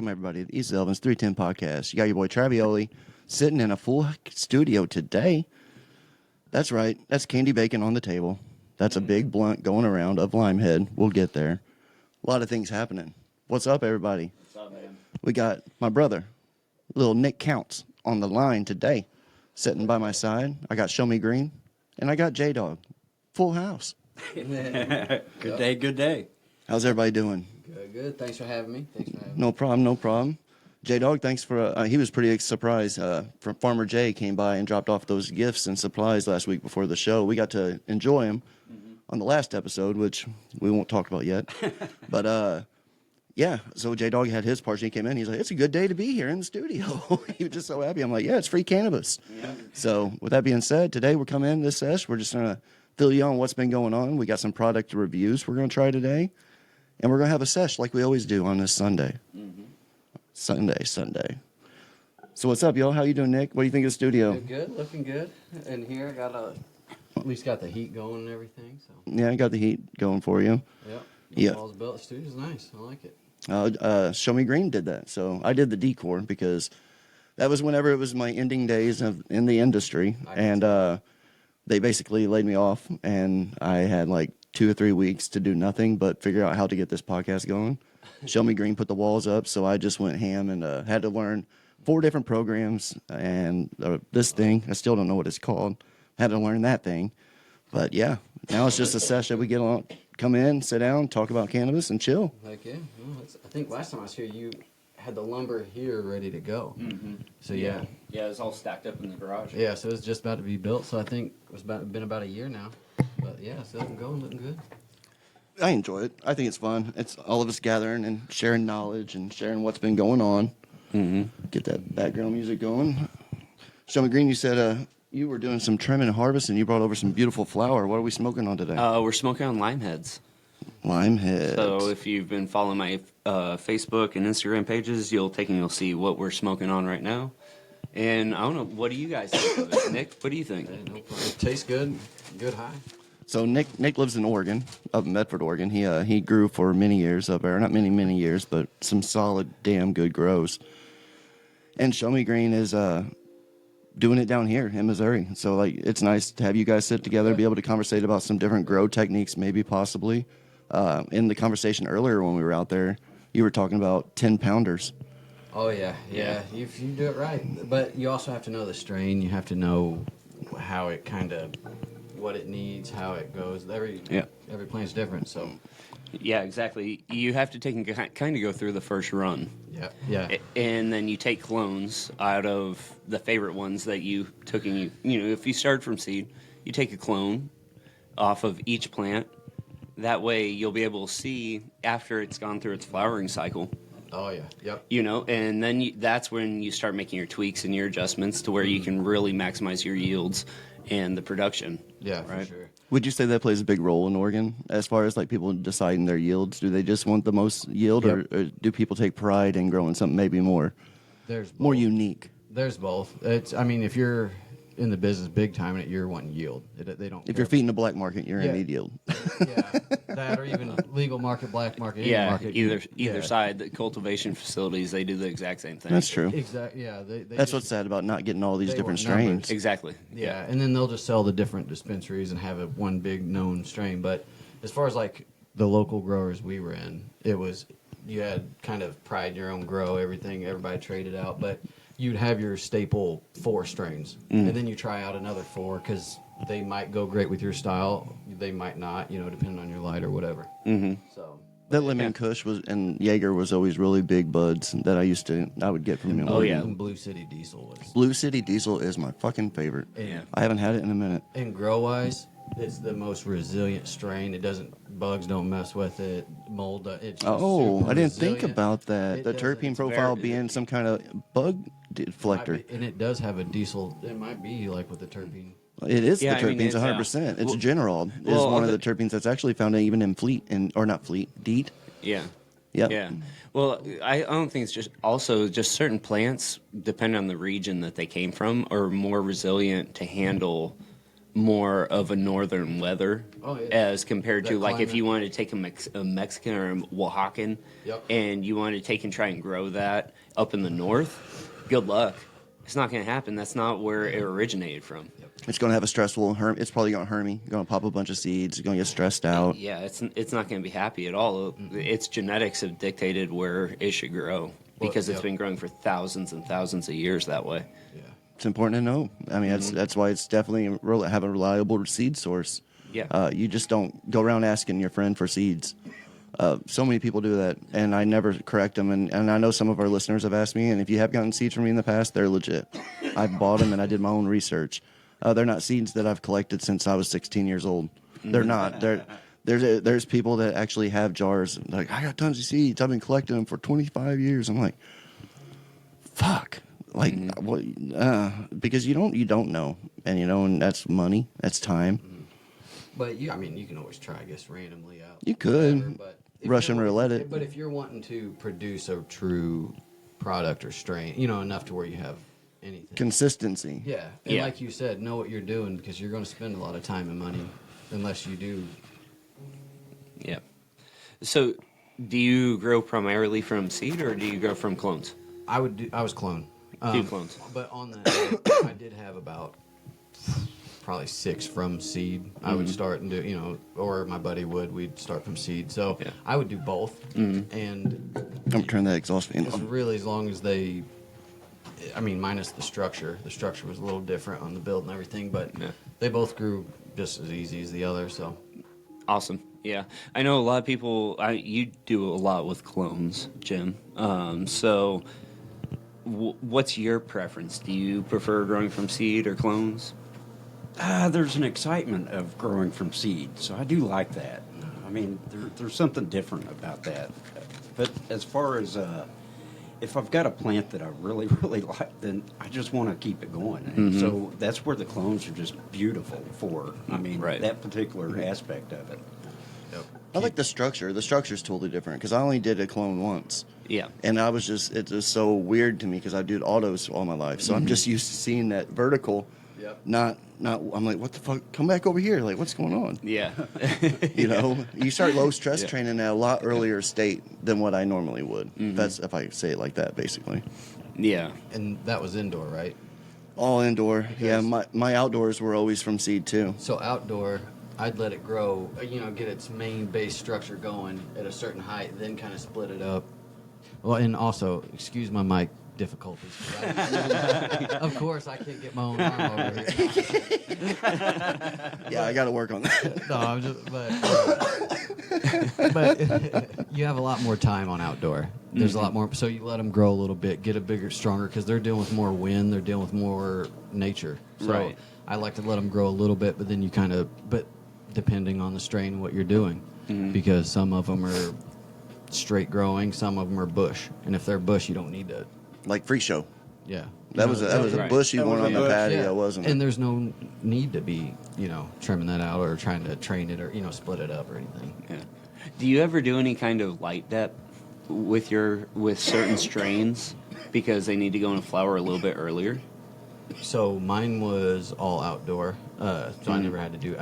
Welcome, everybody, to the East Elvins 310 podcast. You got your boy Travioli sitting in a full studio today. That's right. That's candy bacon on the table. That's a big blunt going around of Limehead. We'll get there. A lot of things happening. What's up, everybody? What's up, man? We got my brother, little Nick Counts, on the line today, sitting by my side. I got ShowMe Green, and I got J-Dawg. Full house. Good day, good day. How's everybody doing? Good. Thanks for having me. No problem. J-Dawg, thanks for, he was pretty surprised. From Farmer Jay came by and dropped off those gifts and supplies last week before the show. We got to enjoy them on the last episode, which we won't talk about yet. But, yeah, so J-Dawg had his party. He came in. He's like, it's a good day to be here in the studio. He was just so happy. I'm like, yeah, it's free cannabis. Yeah. So with that being said, today we're coming in this sesh. We're just going to fill you on what's been going on. We got some product reviews we're going to try today. And we're going to have a sesh like we always do on this Sunday. Mm-hmm. Sunday. So what's up, y'all? How you doing, Nick? What do you think of the studio? Good, looking good. And here I got at least got the heat going and everything. So Yeah, I got the heat going for you. Yep. Yeah. Walls built. The studio's nice. I like it. ShowMe Green did that. So I did the decor because that was whenever it was my ending days in the industry. And they basically laid me off, and I had like 2 or 3 weeks to do nothing but figure out how to get this podcast going. ShowMe Green put the walls up, so I just went ham and had to learn 4 different programs and this thing. I still don't know what it's called. Had to learn that thing. But yeah, now it's just a session. We get on, come in, sit down, talk about cannabis, and chill. Heck yeah. Well, I think last time I was here, you had the lumber here ready to go. Mm-hmm. So yeah, it was all stacked up in the garage. Yeah, so it's just about to be built. So I think it's been about a year now. But yeah, it's looking good. I enjoy it. I think it's fun. It's all of us gathering and sharing knowledge and sharing what's been going on. Mm-hmm. Get that background music going. ShowMe Green, you said you were doing some trim and harvest, and you brought over some beautiful flower. What are we smoking on today? We're smoking on lime heads. Lime heads. So if you've been following my Facebook and Instagram pages, you'll see what we're smoking on right now. And I don't know, what do you guys think of it? Nick, what do you think? It tastes good. Good high. So Nick lives in Oregon, up in Medford, Oregon. He grew for many years up there, not many years, but some solid, damn good grows. And ShowMe Green is doing it down here in Missouri. So like, it's nice to have you guys sit together, be able to conversate about some different grow techniques, maybe possibly. In the conversation earlier when we were out there, you were talking about 10-pounders. Oh yeah. If you do it right, but you also have to know the strain. You have to know how it what it needs, how it goes. Every plant's different, so. Yeah, exactly. You have to kind of go through the first run. Yeah. And then you take clones out of the favorite ones that you took, and if you start from seed, you take a clone off of each plant. That way you'll be able to see after it's gone through its flowering cycle. Oh, yeah. Yep. And then that's when you start making your tweaks and your adjustments to where you can really maximize your yields and the production. Yeah, right? for sure. Would you say that plays a big role in Oregon as far as like people deciding their yields? Do they just want the most yield, or do people take pride in growing something maybe more unique? There's both. If you're in the business big time in it, you're wanting yield. They don't. If you're feeding the black market, you're in need yield. Yeah, that or even legal market, black market, market. Either side. The cultivation facilities, they do the exact same thing. That's true. Exactly. Yeah, that's what's sad about not getting all these different strains. Numbers. Exactly. Yeah, and then they'll just sell the different dispensaries and have one big known strain. But as far as like the local growers we were in, you had kind of pride in your own grow. Everybody traded out, but you'd have your staple 4 strains, and then you try out another 4 because they might go great with your style. They might not, depending on your light or whatever. Mm-hmm. So that lemon kush and Jaeger was always really big buds that I would get from him. Oh yeah, and Blue City Diesel was. Blue City Diesel is my fucking favorite. Yeah, I haven't had it in a minute. And grow wise, it's the most resilient strain. Bugs don't mess with it. Mold. I didn't think about that. The terpene profile being some kind of bug deflector. And it does have a diesel. It might be like with the terpene. It is the terpenes, 100%. It's General is one of the terpenes that's actually found even in DEET. Yeah. Yep. Yeah. Well, I don't think it's just certain plants, depending on the region that they came from, are more resilient to handle more of a northern weather as compared to That like if climate. you wanted to take a Mexican or a Oaxacan and you wanted to take and try and grow that up in the north, good luck. It's not going to happen. That's not where it originated from. It's going to have a stressful it's probably going to hermy. Going to pop a bunch of seeds. It's going to get stressed out. Yeah, it's not going to be happy at all. Its genetics have dictated where it should grow because it's been growing for thousands and thousands of years that way. Yeah. It's important to know. I mean, that's why it's definitely have a reliable seed source. Yeah. You just don't go around asking your friend for seeds. So many people do that, and I never correct them. And I know some of our listeners have asked me, and if you have gotten seeds from me in the past, they're legit. I bought them, and I did my own research. They're not seeds that I've collected since I was 16 years old. They're not. There's people that actually have jars. Like, I got tons of seeds. I've been collecting them for 25 years. I'm like, fuck. Like, what? Because you don't know, and and that's money, that's time. But you can always try, I guess, randomly out. You could. Whatever, but if Russian you're- roulette it. But if you're wanting to produce a true product or strain, enough to where you have anything. Consistency. Yeah, and Yeah. like you said, know what you're doing because you're going to spend a lot of time and money unless you do. Yeah. So, do you grow primarily from seed or do you grow from clones? I was clone. Do clones. But on that, I did have about probably 6 from seed. I would start and do, or my buddy would. We'd start from seed. So Yeah. I would do both. And Don't turn that exhaust fan it's on. really as long as they, minus the structure. The structure was a little different on the build and everything, but Yeah. they both grew just as easy as the other. So Awesome. Yeah. I know a lot of people, you do a lot with clones, Jim. So, what's your preference? Do you prefer growing from seed or clones? There's an excitement of growing from seed, so I do like that. I mean, there's something different about that. But as far as if I've got a plant that I really, really like, then I just want to keep it going. And so that's where the clones are just beautiful for. I mean, Right. that particular aspect of it. I like the structure. The structure's totally different because I only did a clone once. Yeah. And it's just so weird to me because I did autos all my life. So I'm just used to seeing that vertical. Yep. Not, I'm like, what the fuck? Come back over here. Like, what's going on? Yeah. You start low stress training at a lot earlier state than what I normally would. That's if I say it like that, basically. Yeah. and that was indoor, right? All indoor. Yeah, Because- my outdoors were always from seed too. So outdoor, I'd let it grow, get its main base structure going at a certain height, then kind of split it up. Well, and also, excuse my mic difficulties. 'Cause of course, I can't get my own arm over here. Yeah, I got to work on that. No, I'm just, but you have a lot more time on outdoor. There's a lot more, so you let them grow a little bit, get a bigger, stronger, because they're dealing with more wind, they're dealing with more nature. So Right. I like to let them grow a little bit, but then but depending on the strain and what you're doing, because some of them are straight growing, some of them are bush, and if they're bush, you don't need to. Like free show. Yeah, That was a Right. bushy That one was on a the bush. patio, wasn't it? And there's no need to be, trimming that out or trying to train it or split it up or anything. Yeah. Do you ever do any kind of light dep with certain strains because they need to go in flower a little bit earlier? So mine was all outdoor, so I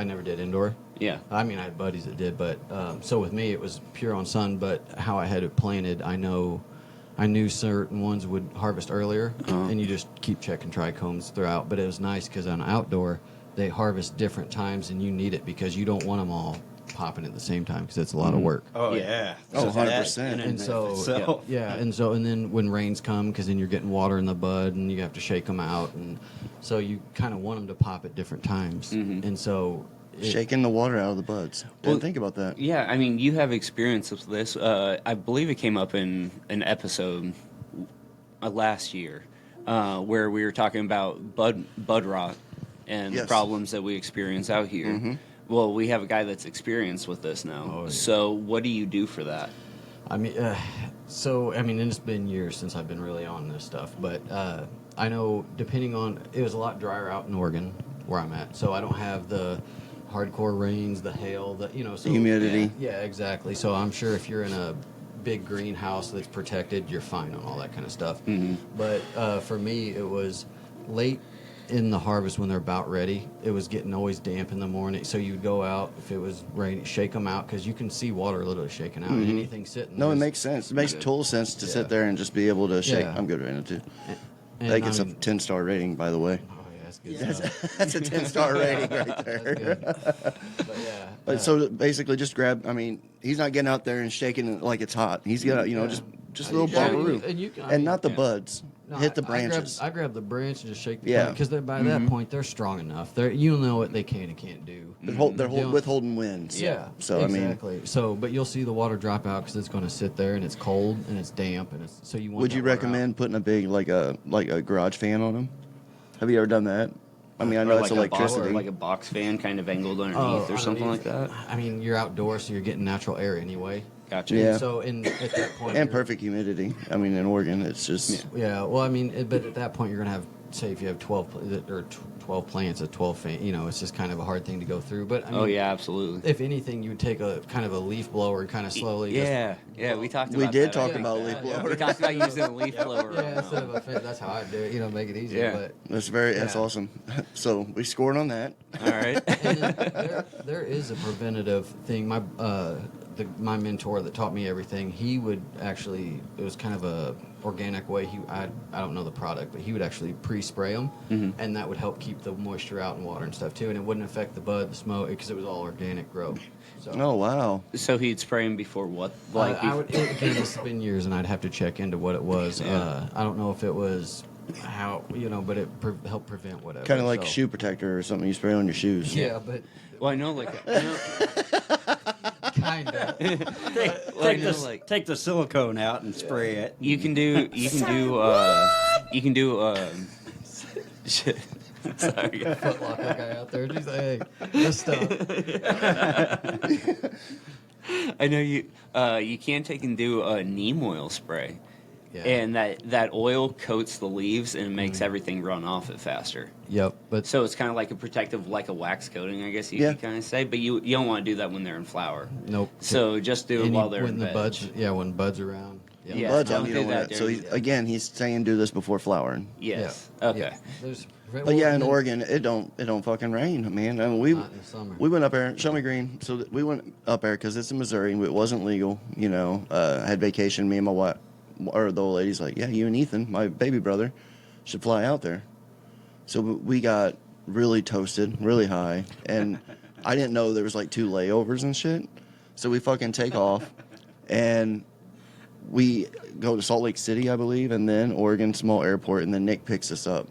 never did indoor. Yeah. I mean, I had buddies that did, but so with me, it was pure on sun. But how I had it planted, I knew certain ones would harvest earlier, and you just keep checking trichomes throughout. But it was nice because on outdoor, they harvest different times, and you need it because you don't want them all popping at the same time because it's a lot of work. Oh, Yeah. yeah. Oh, So 100%. that And so, itself. yeah, and then when rains come, because then you're getting water in the bud, and you have to shake them out, and so you kind of want them to pop at different times, and so Shaking the water out of the buds. Didn't think about that. Yeah, I mean, you have experience with this. I believe it came up in an episode last year where we were talking about bud rot and the Yes. problems that we experience out here. Well, we have a guy that's experienced with this now. Oh, yeah. So, what do you do for that? and it's been years since I've been really on this stuff, but I know it was a lot drier out in Oregon where I'm at, so I don't have the hardcore rains, the hail, so Humidity. Yeah, exactly. So I'm sure if you're in a big greenhouse that's protected, you're fine on all that kind of stuff. But for me, it was late in the harvest when they're about ready, it was getting always damp in the morning. So you'd go out if it was raining, shake them out because you can see water literally shaking out. And anything sitting. No, it there's- makes sense. It makes Good. total sense to Yeah. sit there and just be able to shake. Yeah. I'm good right now too. And, That gets I a mean, 10-star rating, by the way. Oh yeah, that's good. stuff. That's a 10-star rating right That's there. good. But yeah. But so basically, just grab. I mean, he's not getting out there and shaking it like it's hot. He's got just a little Yeah, bumperoo, and you can- I and mean, not the yeah. buds. No, Hit the I branches. grab the branch and just shake the Yeah. because by that point they're strong enough. You'll know what they can and can't do. They're Don't- withholding winds. Yeah. So exactly. But you'll see the water drop out because it's going to sit there and it's cold and it's damp and it's so you want. Would you that water out. recommend putting a big like a garage fan on them? Have you ever done that? I mean, I know Or it's like a box, electricity. like a box fan kind of angled underneath or something like that. I mean, you're outdoors, so you're getting natural air anyway. Gotcha. Yeah. So at that point, and you're- perfect humidity. I mean, in Oregon, it's just Yeah. Well, I mean, but at that point, you're gonna have, say, if you have 12 plants, a 12 fan. It's just kind of a hard thing to go through. But I mean, Oh yeah, absolutely. if anything, you would take a kind of a leaf blower and kind of slowly. Yeah, we talked. we about did that, talk I think. about leaf Yeah. blower. We talked about using a leaf blower. Yeah, instead of a fan, that's how I do it. Make it easier. Yeah. But That's Yeah. awesome. So we scored on that. All right. and then there is a preventative thing. My mentor that taught me everything, he would actually, it was kind of a organic way. I don't know the product, but he would actually pre-spray them, and that would help keep the moisture out and water and stuff too, and it wouldn't affect the bud, the smoke, because it was all organic grow. So, Oh wow. So he'd spray him before what? again, it's been years, and I'd have to check into what it was. Yeah. I don't know if it was how, but it helped prevent whatever. Kind of like so. shoe protector or something you spray on your shoes. Yeah, but Well, I know, kind of. Take the silicone out and spray it. you can do. Shit. Sorry. Foot Locker guy out there. He's like, hey, this stuff. I know you. You can take and do a neem oil spray, Yeah. and that oil coats the leaves and makes everything run off it faster. Yep, but So it's kind of like a protective, like a wax coating, I guess you Yeah. could kind of say. But you don't want to do that when they're in flower. nope. So just do it while they're when in the veg. buds, when buds around. Yeah. Buds don't on you do don't want that that. So during the- he's saying do this before flowering. Yes. Yeah. Okay. Yeah. There's, But yeah, in Oregon, it don't fucking rain, man. I mean, Not in the summer. we went up there, ShowMe Green. So we went up there because it's in Missouri. It wasn't legal, I had vacation. Me and my wife, or the old lady's like, yeah, you and Ethan, my baby brother, should fly out there. So we got really toasted, really high, and I didn't know there was like 2 layovers and shit. So we fucking take off, and we go to Salt Lake City, I believe, and then Oregon small airport, and then Nick picks us up.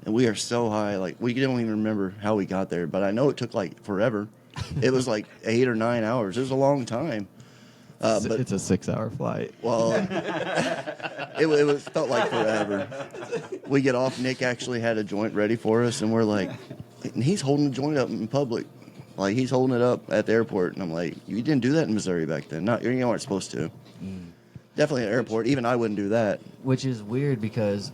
And we are so high, like we don't even remember how we got there, but I know it took like forever. It was like 8 or 9 hours. It was a long time. But it's a 6-hour flight. well, it felt like forever. We get off. Nick actually had a joint ready for us, and we're like, and he's holding the joint up in public, like he's holding it up at the airport. And I'm like, you didn't do that in Missouri back then. Not you weren't supposed to. Definitely at the airport. Even I wouldn't do that. Which is weird because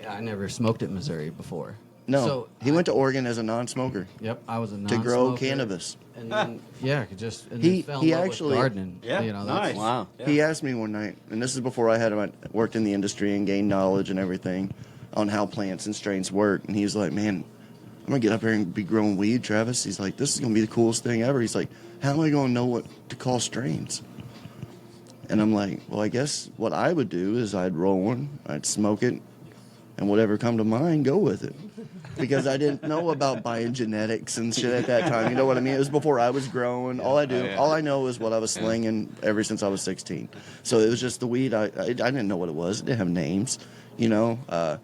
I never smoked in Missouri before. No, So he went to Oregon as a non-smoker Yep, I was a to non-smoker. grow cannabis. And then, and He- then fell he in love actually- with gardening. Yeah, that's- nice. Wow. Yeah. He asked me one night, and this is before I had worked in the industry and gained knowledge and everything on how plants and strains work. And he was like, man, I'm going to get up here and be growing weed, Travis. He's like, this is going to be the coolest thing ever. He's like, how am I going to know what to call strains? And I'm like, well, I guess what I would do is I'd roll one, I'd smoke it, and whatever come to mind, go with it. Because I didn't know about buying genetics and shit at that time. You know what I mean? It was before I was growing. All I know is what I was slinging ever since I was 16. So it was just the weed. I didn't know what it was. It didn't have names, But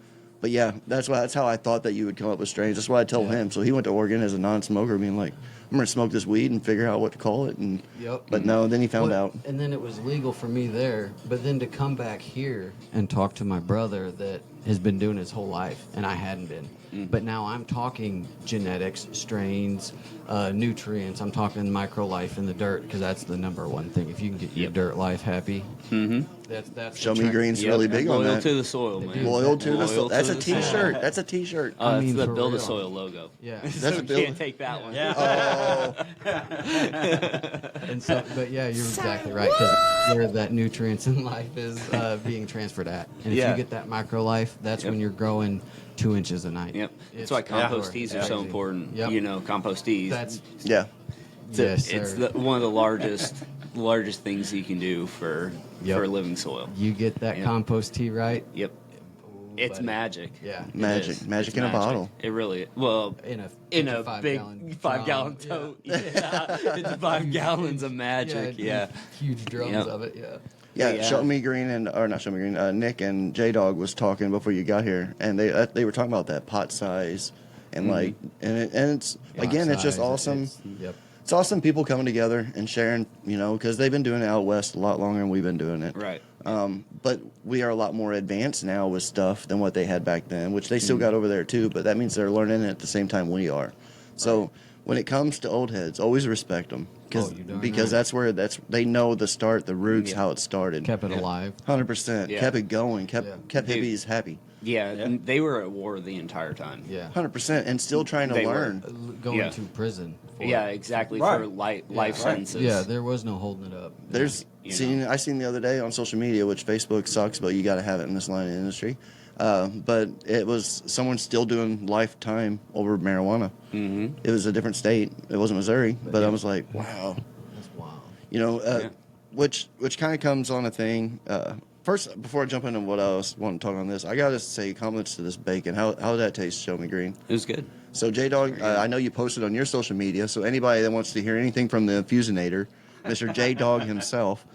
yeah, that's how I thought that you would come up with strains. That's what I told him. So he went to Oregon as a non-smoker, being like, I'm gonna smoke this weed and figure out what to call it. And but no, then he found out. And then it was legal for me there, but then to come back here and talk to my brother that has been doing his whole life, and I hadn't been. But now I'm talking genetics, strains, nutrients. I'm talking microlife in the dirt because that's the number one thing. If you can get your dirt life happy, that's the ShowMe track- Green's Yep. really big on Loyal that. to the soil, man. Loyal to the soil. That's a to the soil. T-shirt. That's a T-shirt. I That's mean, the for Build a real. Soil logo. Yeah. That's So a you build- can't take that one. Yeah. And so, but yeah, you're exactly right, because where that nutrients in life is being transferred at. And if Yeah. you get that micro life, that's when you're growing 2 inches a night. Yep. It's That's why compost outdoor. teas are so Crazy. important. Yep. You know, compost teas. That's Yeah. yes, it's sir. one of the largest things you can do for living soil. You get that Yep. compost tea right. Yep. It's buddy. magic. Yeah. It Magic. is. Magic It's in a bottle. It really well In a big 5-gallon 5-gallon drum. tote. Yeah. It's 5 gallons of magic. Yeah. Huge drums Yep. of it. Yeah. Yeah, Yeah. ShowMe Green or not ShowMe Green. Nick and J-Dawg was talking before you got here, and they were talking about that pot size, and like, and it's again, it's just Size, awesome. Yep. It's awesome people coming together and sharing, because they've been doing it out west a lot longer than we've been doing it. Right. But we are a lot more advanced now with stuff than what they had back then, which they still got over there too. But that means they're learning it at the same time we are. So when it comes to old heads, always respect them Oh, you darn because right. they know the start, the roots, Yeah. how it started. Kept it alive. 100%. Yeah. Kept it going. Kept Dude. hippies happy. Yeah, and they were at war the entire time. Yeah. 100%. And still trying to They were. learn. Going Yeah. to prison. For Yeah, it. exactly Right. for life Right. sentences. Yeah, there was no holding it up. There's You I seen the other day on social media, which Facebook sucks, but you got to have it in this line of industry. But it was someone still doing lifetime over marijuana. Mm-hmm. It was a different state. It wasn't Missouri, but I was like, wow, That's wild. which kind of comes on a thing. First, before I jump into what I was wanting to talk on this, I got to say compliments to this bacon. How did that taste? Show me green. It was good. So J-Dawg, I know you posted on your social media, so anybody that wants to hear anything from the Infusinator, Mr. J-Dawg himself,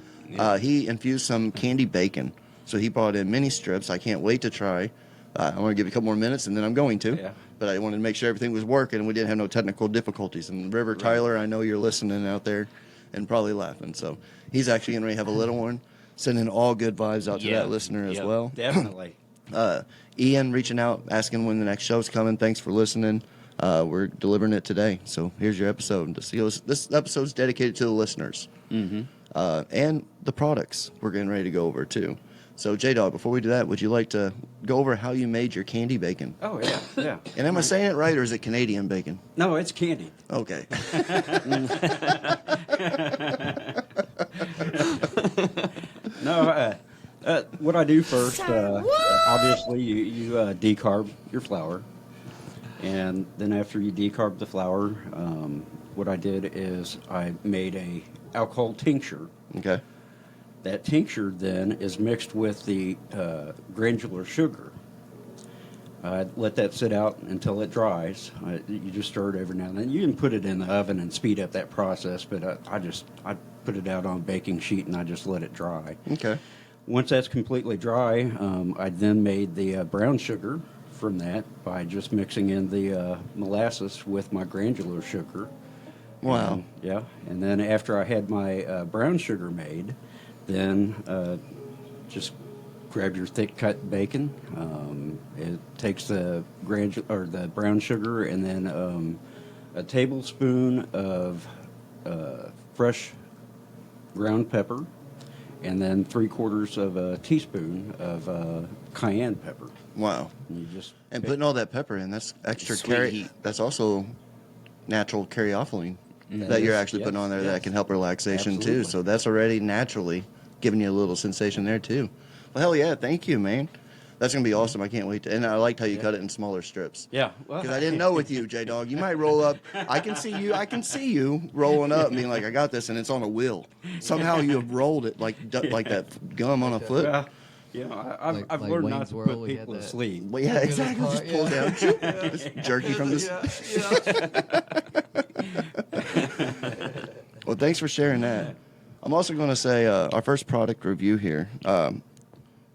he infused some candy bacon. So he brought in mini strips. I can't wait to try. I'm going to give it a couple more minutes, and then I'm going to. Yeah. But I wanted to make sure everything was working, and we didn't have no technical difficulties. And River Tyler, I know you're listening out there and probably laughing. So he's actually going to have a little one, sending all good vibes out to Yeah. that listener as Yep. well. Definitely. Ian reaching out, asking when the next show's coming. Thanks for listening. We're delivering it today. So here's your episode. This episode's dedicated to the listeners and the products we're getting ready to go over, too. So, J-Dawg, before we do that, would you like to go over how you made your candy bacon? Oh, yeah, yeah. And am I saying it right, or is it Canadian bacon? No, it's candy. Okay. No, what I do first, obviously, you decarb your flour. And then after you decarb the flour, what I did is I made a alcohol tincture. Okay. That tincture then is mixed with the granular sugar. I let that sit out until it dries. You just stir it every now and then. You can put it in the oven and speed up that process, but I put it out on a baking sheet and I just let it dry. Okay. Once that's completely dry, I then made the brown sugar from that by just mixing in the molasses with my granular sugar. Wow. Yeah, and then after I had my brown sugar made, then just grab your thick cut bacon. It takes the the brown sugar and then a tablespoon of fresh ground pepper, and then 3/4 of a teaspoon of cayenne pepper. Wow. And you just And putting all that pepper in, that's extra Sweet heat. That's also natural caryophyllene That that you're is, actually putting yes, on there yes. that can help relaxation too. Absolutely. So that's already naturally giving you a little sensation there too. Well, hell yeah, thank you, man. That's gonna be awesome. I can't wait to. And I liked how you cut it in smaller strips. yeah, well, Because I didn't know with you, J-Dawg, you might roll up. I can see you rolling up and being like, I got this, and it's on a wheel. Somehow you have rolled it like that gum on a foot. Well, you know, I've Like learned not Wayne's to World, put we had people to that. sleep. Well, yeah, exactly. Just pull down, just jerky from this. Well, thanks for sharing that. I'm also going to say our first product review here.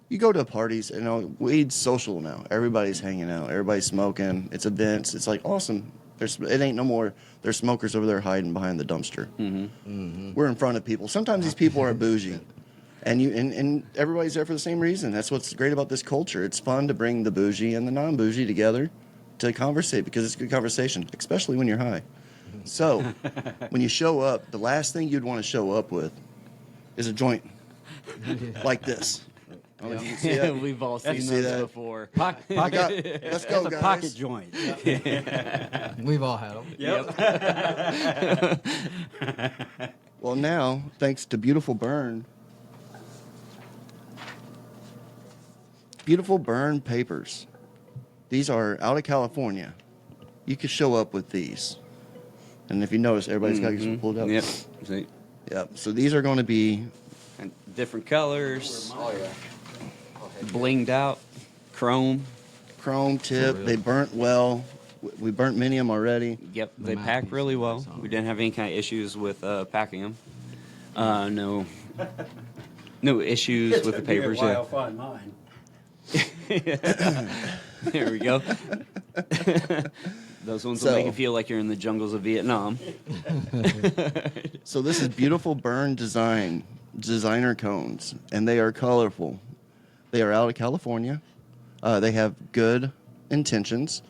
You go to parties, weed's social now. Everybody's hanging out. Everybody's smoking. It's events. It's like awesome. It ain't no more. There's smokers over there hiding behind the dumpster. We're in front of people. Sometimes these people are bougie, and everybody's there for the same reason. That's what's great about this culture. It's fun to bring the bougie and the non-bougie together to conversate because it's good conversation, especially when you're high. So, when you show up, the last thing you'd want to show up with is a joint like this. I don't know if you can see it. We've all seen see those that. before. Pocket, I got, let's go, that's a guys. pocket joint. We've all had them. Well, now, thanks to Beautiful Burn papers. These are out of California. You can show up with these. And if you notice, everybody's got these pulled up. Yep. See? Yep. So these are going to be And different colors, Oh yeah. blinged out, chrome. chrome tip. For real. They burnt well. We burnt many of them already. Yep, The they pack mouthpiece really is well. nice on We them. didn't have any kind of issues with packing them. No, no issues with the papers. I'll Yeah. find mine. There we go. Those ones will make you feel like you're in the jungles of Vietnam. So this is Beautiful Burn designer cones, and they are colorful. They are out of California. They have good intentions.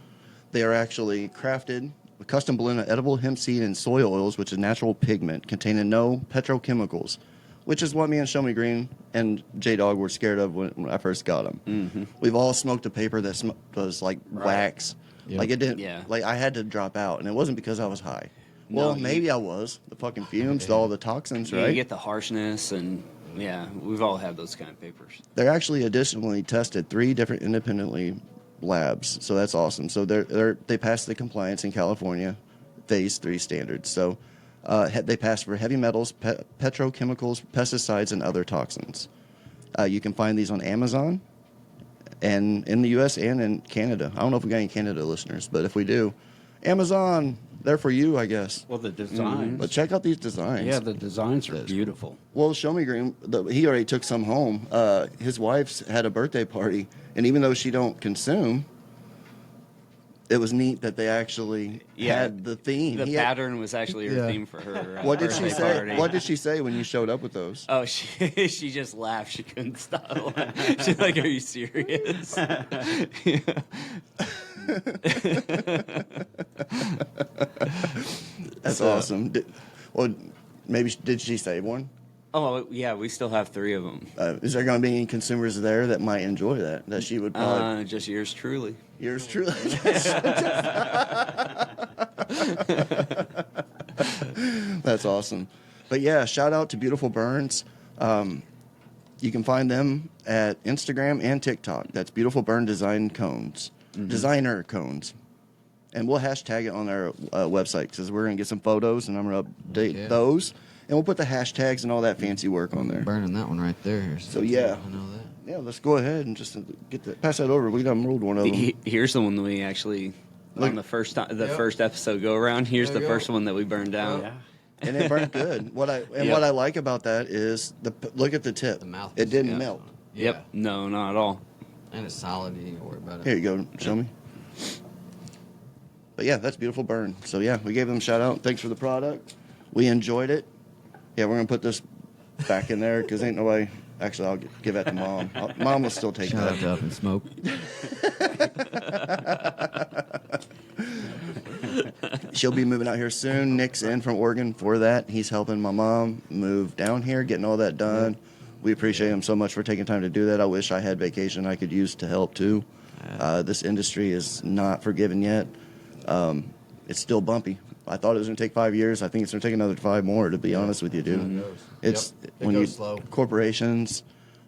They are actually crafted with custom blend of edible hemp seed and soy oils, which is natural pigment, containing no petrochemicals, which is what me and ShowMe Green and J-Dawg were scared of when I first got them. Mm-hmm. We've all smoked a paper that was like wax. Yep. Like it didn't, Yeah. like I had to drop out, and it wasn't because I was high. Well, No, maybe I was. The fucking fumes, all the toxins, Yeah, right? you get the harshness, and yeah, we've all had those kind of papers. They're actually additionally tested 3 different independently labs, so that's awesome. So they passed the compliance in California, phase 3 standards. So they passed for heavy metals, petrochemicals, pesticides, and other toxins. You can find these on Amazon, and in the U.S. and in Canada. I don't know if we got any Canada listeners, but if we do, Amazon, they're for you, I guess. Well, the designs. But check out these designs. Yeah, the designs are beautiful. Well, ShowMe Green, he already took some home. His wife's had a birthday party, and even though she don't consume, it was neat that they actually had the theme. The He had- pattern was actually her Yeah. theme for her what did she birthday say? party. What did she say when you showed up with those? Oh, she just laughed. She couldn't stop. She's like, "Are you serious?" That's awesome. Well, maybe did she save one? Oh yeah, we still have 3 of them. Is there going to be any consumers there that might enjoy that? That she would probably. Just yours truly. Yours truly. That's awesome. But yeah, shout out to Beautiful Burns. You can find them at Instagram and TikTok. That's Beautiful Burn Design Cones. Designer Cones. And we'll hashtag it on our website because we're going to get some photos and I'm going to update those. And we'll put the hashtags and all that fancy work on there. Burning that one right there. So, yeah. I know that. Yeah, let's go ahead and just pass that over. We done rolled one of them. Here's the one that we actually on the first time, first episode go around. Here's There the you go. first one that we burned down. Yeah. And it burnt good. What I like about that is look at the tip. The mouth. It didn't Yeah. melt. Yep. No, not at all. And it's solid. You ain't worry about it. Here you go. Show me. But yeah, that's Beautiful Burn. So yeah, we gave them a shout out. Thanks for the product. We enjoyed it. Yeah, we're gonna put this back in there because ain't nobody. Actually, I'll give that to Mom. Mom will still take Shout out that. to Up and Smoke. She'll be moving out here soon. Nick's in from Oregon for that. He's helping my mom move down here, getting all that done. We appreciate him so much for taking time to do that. I wish I had vacation I could use to help too. This industry is not forgiven yet. It's still bumpy. I thought it was going to take 5 years. I think it's going to take another 5 more, to be honest with you, dude. It's It when goes you slow. corporations.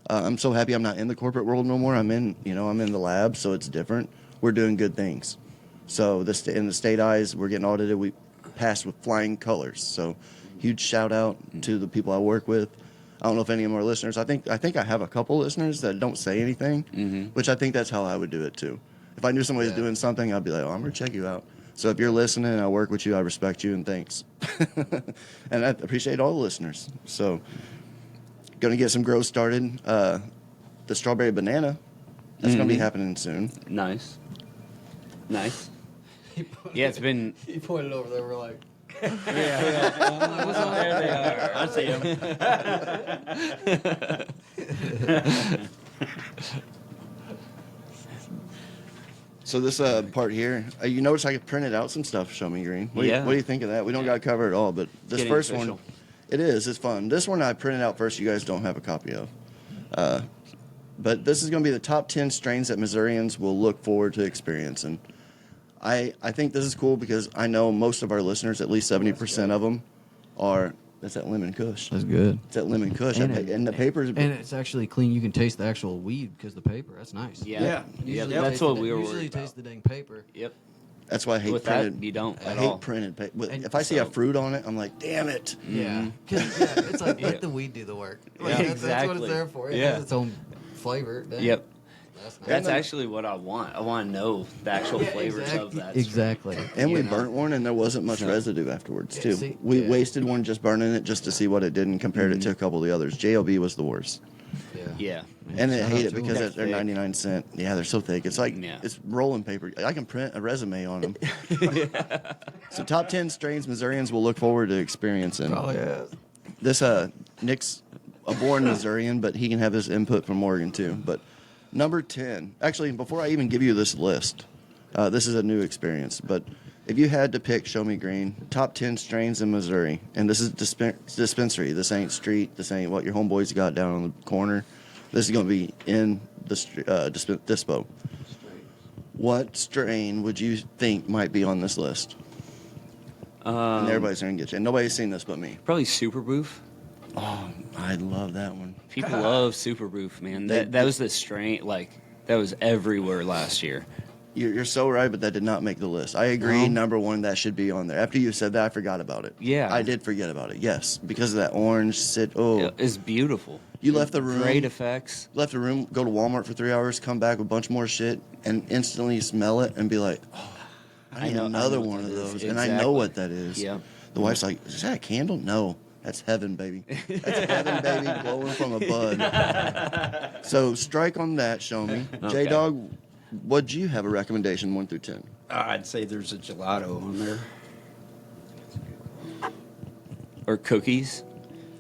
I'm so happy I'm not in the corporate world no more. I'm in the lab, so it's different. We're doing good things. So in the state eyes, we're getting audited. We passed with flying colors. So huge shout out to the people I work with. I don't know if any of them are listeners. I think I have a couple listeners that don't say anything, which I think that's how I would do it too. If I knew somebody was doing something, I'd be like, oh, I'm going to check you out. So if you're listening and I work with you, I respect you and thanks. And I appreciate all the listeners. So going to get some grows started. The strawberry banana, that's going to be happening soon. Nice. Yeah, it's been. He pointed over there. We're like, There they are. I see him. So this part here, you notice I could printed out some stuff, ShowMe Green. What Yeah. do you think of that? We don't got to cover it all, but this Getting first official. one, it is. It's fun. This one I printed out first. You guys don't have a copy of. But this is going to be the top 10 strains that Missourians will look forward to experiencing. I think this is cool because I know most of our listeners, at least 70% of them, are. That's that lemon kush. That's good. It's that lemon kush. And the papers. And it's actually clean. You can taste the actual weed because the paper. That's nice. Yeah. Usually That's taste what the- we were Usually worried taste about. the dang paper. Yep. That's why I hate With printed. that, you don't I at hate all. printed paper. And If I see a so- fruit on it, I'm like, damn it. Yeah. 'Cause, it's like let the weed do the work. Like, Yeah, that's what it's exactly. there for. It Yeah. has its own flavor. Dang. Yep. That's nice. That's actually what I want. I want to know the actual flavors of that. Exactly. And we You know? burnt one, and there wasn't much So- residue afterwards, Yeah, too. see? We Yeah. wasted one just burning it just to see what it did and compared it to a couple of the others. JLB was the worst. Yeah. And I Shout hate out it to because them. they're 99 cent. Yeah, they're so thick. It's like, Yeah. it's rolling paper. I can print a resume on them. So top 10 strains Missourians will look forward to experiencing. Oh yeah. This, Nick's a born Missourian, but he can have his input from Oregon, too. But number 10, actually, before I even give you this list, this is a new experience, but if you had to pick ShowMe Green, top 10 strains in Missouri, and this is dispensary, this ain't street, this ain't what your homeboys got down on the corner, this is going to be in the dispo. What strain would you think might be on this list? And everybody's going to get you. And nobody's seen this but me. Probably Super Boof. Oh, I love that one. People love Super Boof, man. That was the strain, like, that was everywhere last year. You're so right, but that did not make the list. I agree. Number one, that should be on there. After you said that, I forgot about it. Yeah. I did forget about it. Yes, because of that orange It's beautiful. You left the room. Great effects. Left the room, go to Walmart for 3 hours, come back with a bunch more shit, and instantly smell it and be like, oh, I need another what one that of is. those. And I know Exactly. what that is. Yeah. The wife's like, is that a candle? No, that's heaven, baby. That's heaven, baby, glowing from a bud. So strike on that, show me. Okay. J-Dawg, would you have a recommendation 1 through 10? I'd say there's a gelato on there. Or cookies.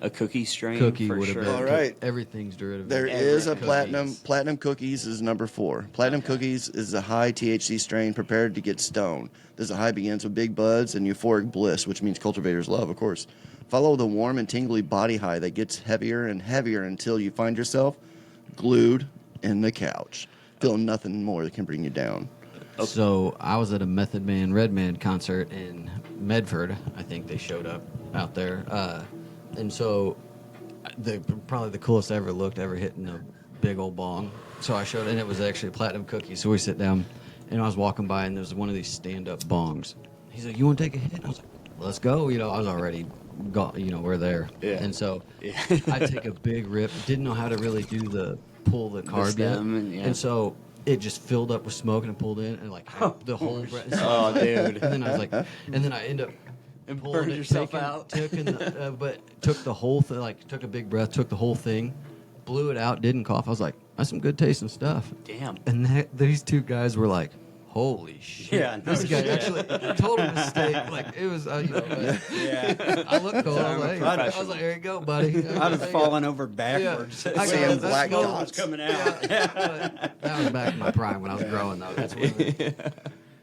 A cookie strain Cookie for would have sure. been. All right. Everything's derivative. There Everett is a cookies. platinum cookies is number 4. Platinum cookies is a high THC strain prepared to get stoned. This high begins with big buds and euphoric bliss, which means cultivators love, of course. Follow the warm and tingly body high that gets heavier and heavier until you find yourself glued in the couch, feeling nothing more that can bring you down. So I was at a Method Man Redman concert in Medford. I think they showed up out there, and so probably the coolest I ever looked, ever hitting a big old bong. So I showed, and it was actually a platinum cookie. So we sit down, and I was walking by, and there was one of these stand-up bongs. He's like, "You want to take a hit?" I was like, "Let's go." You know, I was already got. You know, we're there. Yeah. And so I take a big rip. Didn't know how to really do pull the carb yet, stem and- yeah. and so it just filled up with smoke and pulled in, and like the whole breath. Oh, dude. And then I was like, and then I end up And pulling burned it, yourself taking- out. took the whole thing, like took a big breath, took the whole thing, blew it out, didn't cough. I was like, that's some good tasting stuff. Damn. And these two guys were like, holy shit. Yeah, no this guy shit. actually total mistake. Like it was, Yeah. I looked cool. I was, like, I was professional. like, there you go, buddy. I'd have fallen over backwards. Yeah. I Seeing got it. black Let's go. dots. coming out. That was back in my prime when I was growing though. That's when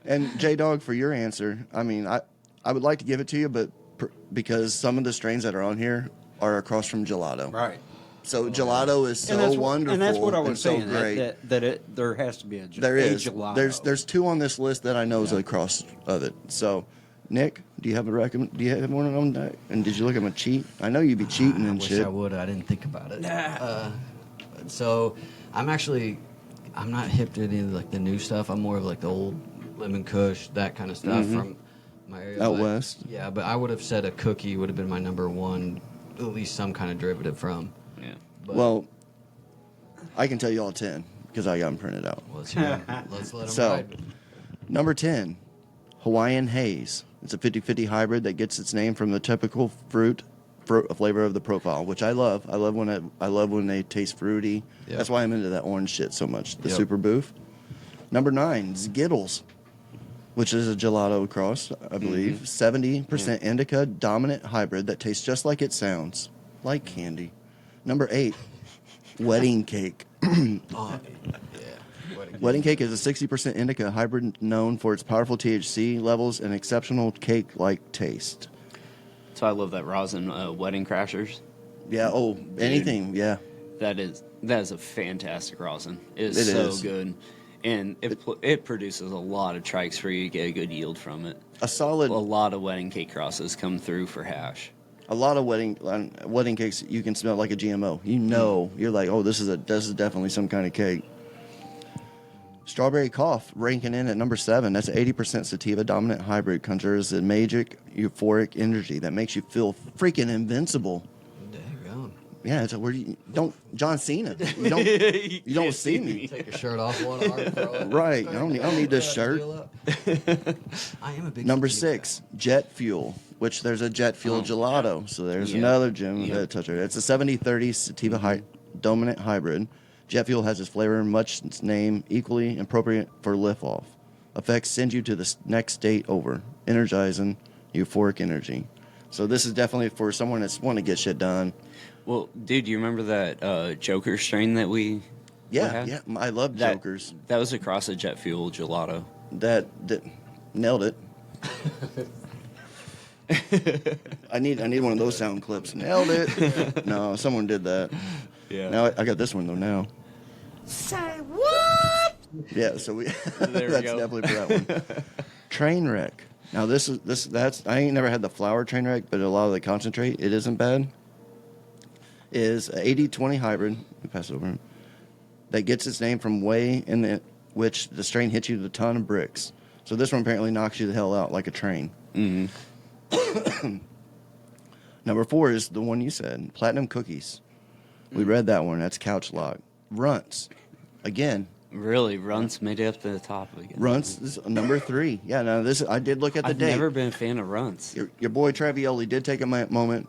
And J-Dawg, for your answer, I mean, I would like to give it to you, but because some of the strains that are on here are across from gelato. Right. So gelato is so and that's wonderful and that's what I was and so saying. great. There has to be a There is. gelato. There's 2 on this list that I know is across of it. So, Nick, do you have do you have one on that? And did you look at my cheat? I know you'd be cheating I and wish shit. I would. I didn't think about it. So I'm not hip to any of like the new stuff. I'm more of like the old lemon kush, that kind of stuff from my area. Out But- west. Yeah, but I would have said a cookie would have been my number one, at least some kind of derivative from. Yeah. But, Well, I can tell you all 10 because I got them printed out. let's let them So, ride. Number 10, Hawaiian Haze. It's a 50-50 hybrid that gets its name from the typical fruit flavor of the profile, which I love. I love when they taste fruity. Yep. That's why I'm into that orange shit so much. The Yep. Super Boof. Number 9, Skittles, which is a gelato cross, I believe. 70% indica dominant hybrid that tastes just like it sounds, like candy. Number 8, Wedding Cake. Oh, yeah. Wedding Cake is a 60% indica hybrid known for its powerful THC levels and exceptional cake-like taste. So I love that rosin wedding crashers. Yeah, anything, yeah. That is That is a fantastic rosin. It It is is. so good. And it produces a lot of trikes for you to get a good yield from it. A solid, A lot of wedding cake crosses come through for hash. a lot of wedding cakes you can smell like a GMO. You know, you're like, oh, this is definitely some kind of cake. Strawberry Cough ranking in at number 7. That's an 80% sativa dominant hybrid, conjures a magic euphoric energy that makes you feel freaking invincible. Daggone. Yeah, it's a word you don't John Cena. You don't you don't see me. Take your shirt off, one arm, throw it. Right. I don't need this shirt. I am a big Number sativa 6, Jet Fuel, which there's a Jet Fuel gelato. So there's Yeah. another gem Yeah. that toucher. It's a 70-30 sativa dominant hybrid. Jet Fuel has its flavor and much its name equally appropriate for liftoff. Effects send you to the next state over, energizing euphoric energy. So this is definitely for someone that's want to get shit done. Well, dude, you remember that Joker strain that we Yeah, had? yeah. I love That- Jokers. That was across a jet fuel gelato. That nailed it. I need one of those sound clips. Nailed it. No, someone did that. Yeah. Now I got this one though. Now. Say what? Yeah. So we. There we That's go. definitely for that one. Train wreck. Now that's I ain't never had the flour train wreck, but a lot of the concentrate it isn't bad. Is a 80-20 hybrid. Let me pass it over. That gets its name from way in which the strain hits you with a ton of bricks. So this one apparently knocks you the hell out like a train. Mm-hmm. Number 4 is the one you said, Platinum Cookies. We read that one. That's Couch Lock. Runts. Again, Really, Runts made it up to the top again. Runts is number 3. Yeah, now this I did look at the I've date. never been a fan of Runts. Your boy Travioli did take a moment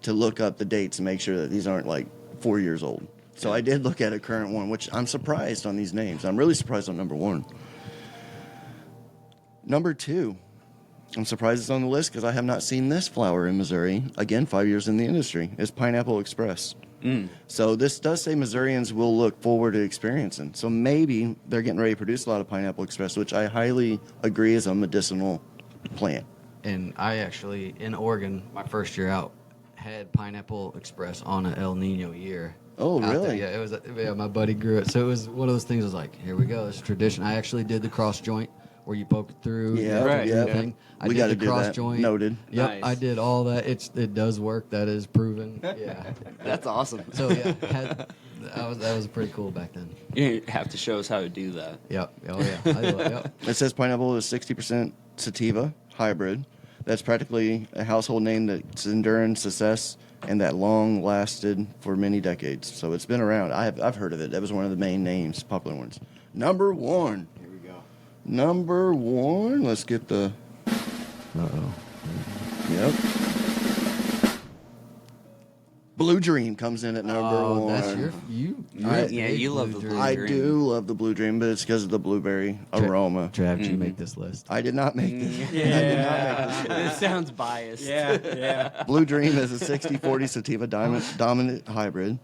to look up the dates and make sure that these aren't like 4 years old. So I did look at a current one, which I'm surprised on these names. I'm really surprised on number 1. Number 2. I'm surprised it's on the list because I have not seen this flower in Missouri. Again, 5 years in the industry. It's Pineapple Express. So this does say Missourians will look forward to experiencing. So maybe they're getting ready to produce a lot of Pineapple Express, which I highly agree is a medicinal plant. And I actually, in Oregon, my first year out, had Pineapple Express on a El Nino year. Oh, out there. really? Yeah, it was. Yeah, my buddy grew it, so it was one of those things. I was like, "Here we go, it's tradition." I actually did the cross joint where you poke it through. Yeah, right, yeah. Thing. I We did gotta the do cross that. joint. Noted. Yep, Nice. I did all that. It does work. That is proven. Yeah. That's awesome. So yeah, that was pretty cool back then. You have to show us how to do that. Yep. Oh yeah. Yep. It says pineapple is 60% sativa hybrid. That's practically a household name that's enduring success and that long lasted for many decades. So it's been around. I've heard of it. That was one of the main names, popular ones. Number 1. Here we go. Number 1. Let's get the. Uh-oh. Yep. Blue Dream comes in at number 1. That's you. Yeah, you love the Blue I Dream. do love the Blue Dream, but it's because of the blueberry aroma. Trav, did you make this list? I did not make this. It sounds biased. Yeah. Blue Dream is a 60-40 sativa dominant hybrid,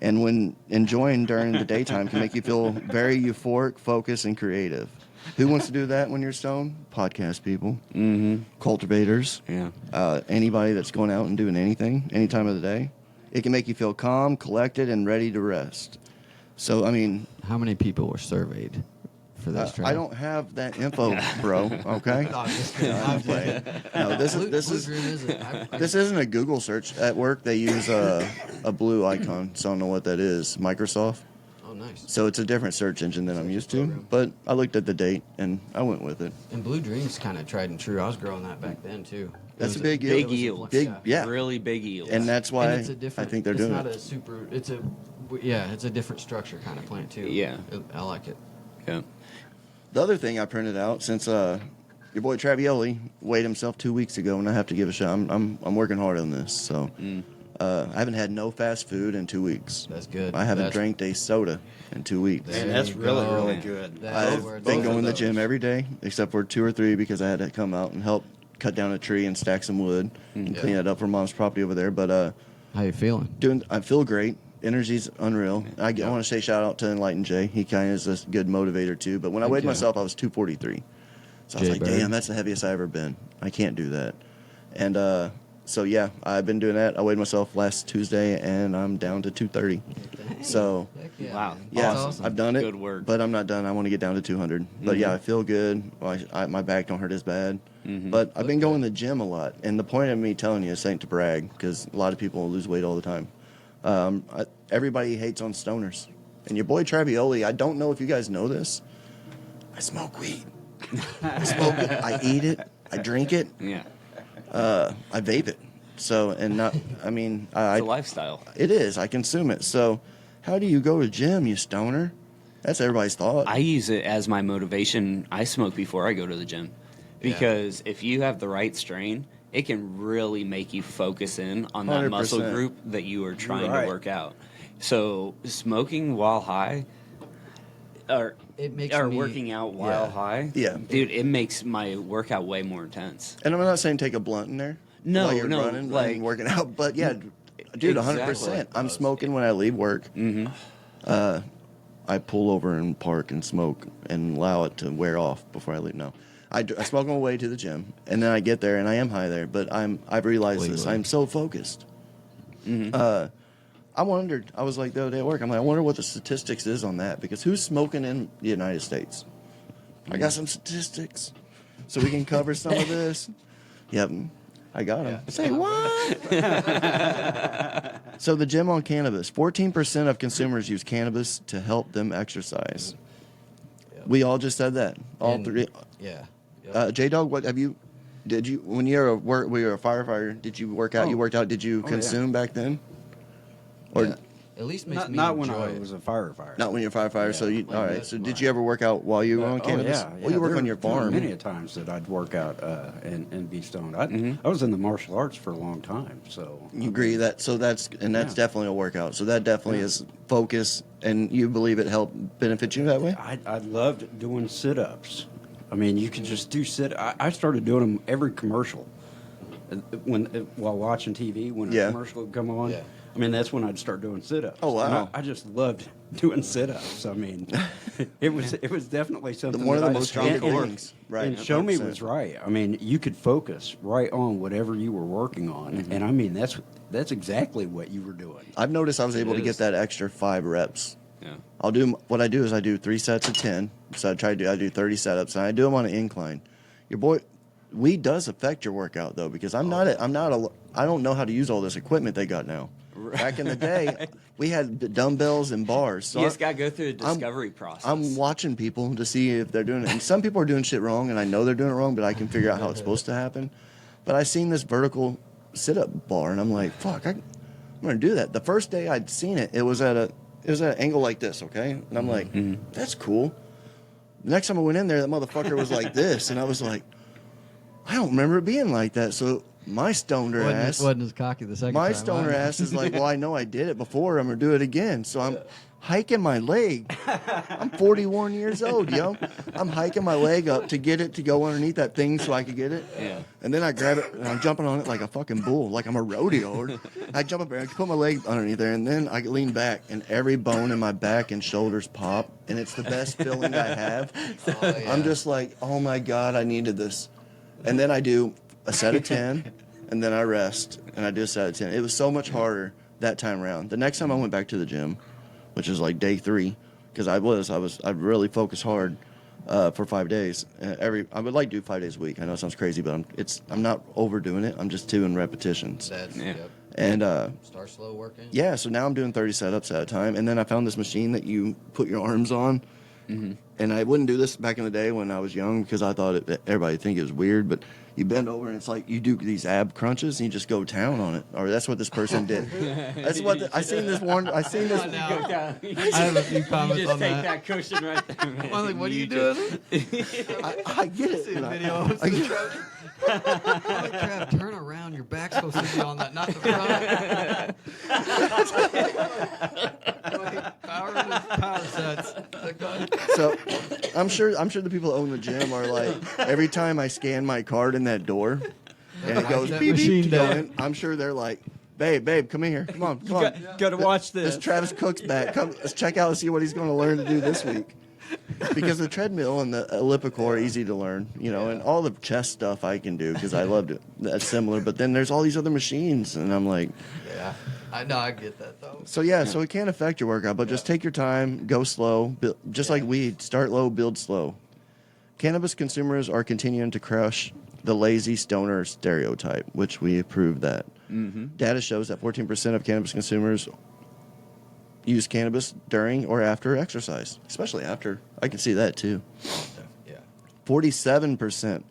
and when enjoying during the daytime can make you feel very euphoric, focused, and creative. Who wants to do that when you're stoned? Podcast people, cultivators, Yeah. anybody that's going out and doing anything, any time of the day. It can make you feel calm, collected, and ready to rest. So, I mean, How many people were surveyed for this? Trav? I don't have that info, bro. Okay. No, I'm just kidding. I'm just kidding. No, this isn't a Google search. At work, they use a blue icon, so I don't know what that is. Microsoft. Oh, nice. So it's a different search engine than I'm used to. But I looked at the date and I went with it. And Blue Dream's kind of tried and true. I was growing that back then too. That's It a was big Big yield. yield. Big, yeah. Really big yield. And that's why And it's a I different. think they're doing It's not it. a super. It's a. Yeah, it's a different structure kind of plant too. Yeah. I like it. yeah. The other thing I printed out since your boy Travioli weighed himself 2 weeks ago, and I have to give a shot. I'm working hard on this. So I haven't had no fast food in 2 weeks. That's good. I haven't That's- drank a soda in 2 weeks. There And that's you really, go. really good. That's where I've it's been at. going to the Those. gym every day, except for 2 or 3 because I had to come out and help cut down a tree and stack some wood and clean it up for Mom's property over there. But How you feeling? I feel great. Energy's unreal. I want to say shout out to Enlighten Jay. He kind of is a good motivator too. But when I weighed you. myself, I was 243. So I was Jay like, Bird. damn, that's the heaviest I ever been. I can't do that. And So yeah, I've been doing that. I weighed myself last Tuesday, and I'm down to 230. So Heck yeah, Wow. man. yeah, That's awesome. I've done it. Good work. But I'm not done. I want to get down to 200. But yeah, I feel good. My back don't hurt as bad. But I've been going to the gym a lot. And the point of me telling you this ain't to brag, because a lot of people lose weight all the time. Everybody hates on stoners. And your boy Travioli, I don't know if you guys know this. I smoke weed. I smoke it. I eat it. I drink it. Yeah. I vape it. So, and not, I mean, It's a lifestyle. it is. I consume it. So, how do you go to gym, you stoner? That's everybody's thought. I use it as my motivation. I smoke before I go to the gym because if you have the right strain, it can really make you focus in on that muscle 100%. group that you are trying Right. to work out. So smoking while high or It makes or me- working out while yeah. high, Yeah. dude, it makes my workout way more intense. And I'm not saying take a blunt in there. No, while you're no, running, like- and working out. But yeah, dude, 100%. Exactly. I'm smoking when I leave work. I pull over and park and smoke and allow it to wear off before I leave. No, I smoke on my way to the gym, and then I get there and I am high there. But I've realized this. Legally. I'm so focused. I wondered. I was like the other day at work. I'm like, I wonder what the statistics is on that, because who's smoking in the United States? I got some statistics, so we can cover some of this. Yep, I got them. Say what? So the gym on cannabis. 14% of consumers use cannabis to help them exercise. Yep. We all just said that. All And- three. Yeah. Yep. J-Dawg, what have you? Did you when you were a firefighter? Did you work out? Oh. You worked out. Did you Oh, consume back then? Or Yeah. At least makes me Not when enjoy I it. was a firefighter. not when you're a firefighter? So you like all right? this, So did right. you ever work out while you were on cannabis? Oh, yeah. Well, you work There- on your there were farm. Many a times that I'd work out and be stoned. I was in the martial arts for a long time, so You agree that that's Yeah. definitely a workout. So that definitely Yeah. is focus, and you believe it helped benefit you that way. I loved doing sit-ups. I mean, you could just do I started doing them every commercial. While watching TV, when Yeah. a commercial would come on, Yeah. I mean that's when I'd start doing sit-ups. Oh, wow. And I just loved doing sit-ups. I mean, it was definitely something. One of that the I- most and- strongest and- things. Right, And ShowMe 100%. was right. I mean, you could focus right on whatever you were working on, Mm-hmm. and I mean that's exactly what you were doing. I've noticed I was able to is. get that extra 5 reps. Yeah. I do 3 sets of 10. So I do 30 setups, and I do them on an incline. Your boy, weed does affect your workout though, because I don't know how to use all this equipment they got now. Back in the day, we had dumbbells and bars. So You just got to go through the discovery process. I'm watching people to see if they're doing it. And some people are doing shit wrong, and I know they're doing it wrong, but I can figure out how it's supposed to happen. But I seen this vertical sit-up bar, and I'm like, fuck, I'm going to do that. The first day I'd seen it, it was at an angle like this, okay? And I'm like, that's cool. The next time I went in there, that motherfucker was like this, and I was like, I don't remember it being like that. So my stoner ass... Wasn't as cocky the second My time. stoner huh? ass is like, well, I know I did it before. I'm going to do it again. So I'm hiking my leg. I'm 41 years old, yo. I'm hiking my leg up to get it to go underneath that thing so I could get it. Yeah. And then I grab it and I'm jumping on it like a fucking bull, like I'm a rodeo. I jump up there, I put my leg underneath there, and then I lean back, and every bone in my back and shoulders pop, and it's the best feeling I have. Oh, yeah. I'm just like, oh my God, I needed this. And then I do a set of 10, and then I rest, and I do a set of 10. It was so much harder that time around. The next time I went back to the gym, which is like day 3, because I really focused hard for 5 days. I would like to do 5 days a week. I know it sounds crazy, but I'm not overdoing it. I'm just doing repetitions. That's, Yeah. yep. And Start slow working. yeah, so now I'm doing 30 setups at a time, and then I found this machine that you put your arms on. And I wouldn't do this back in the day when I was young, because I thought everybody would think it was weird. But you bend over and it's like you do these ab crunches and you just go down on it. Or that's what this person did. That's what I seen this one. I seen this. I have a few comments just on take that. that cushion right there, man. I'm like, what are you doing? I get it. See the and I- video. I get it. Holy crap, turn around. Your back's supposed to be on that, not the front. Power sets. So I'm sure the people that own the gym are like, every time I scan my card in that door and it goes That beep machine beep, down. going, I'm sure they're like, babe, come in here. Come on. Got to watch This this. Travis Cook's back. Come, let's check out and see what he's going to learn to do this week. Because the treadmill and the elliptical are easy to learn, and all the chest stuff I can do because I loved it. That's similar. But then there's all these other machines, and I'm like, Yeah, I know. I get that though. so it can affect your workout, but just take your time, go slow, just like weed. Start low, build slow. Cannabis consumers are continuing to crush the lazy stoner stereotype, which we approve that. Data shows that 14% of cannabis consumers use cannabis during or after exercise, especially after. I can see that too. Yeah. 47%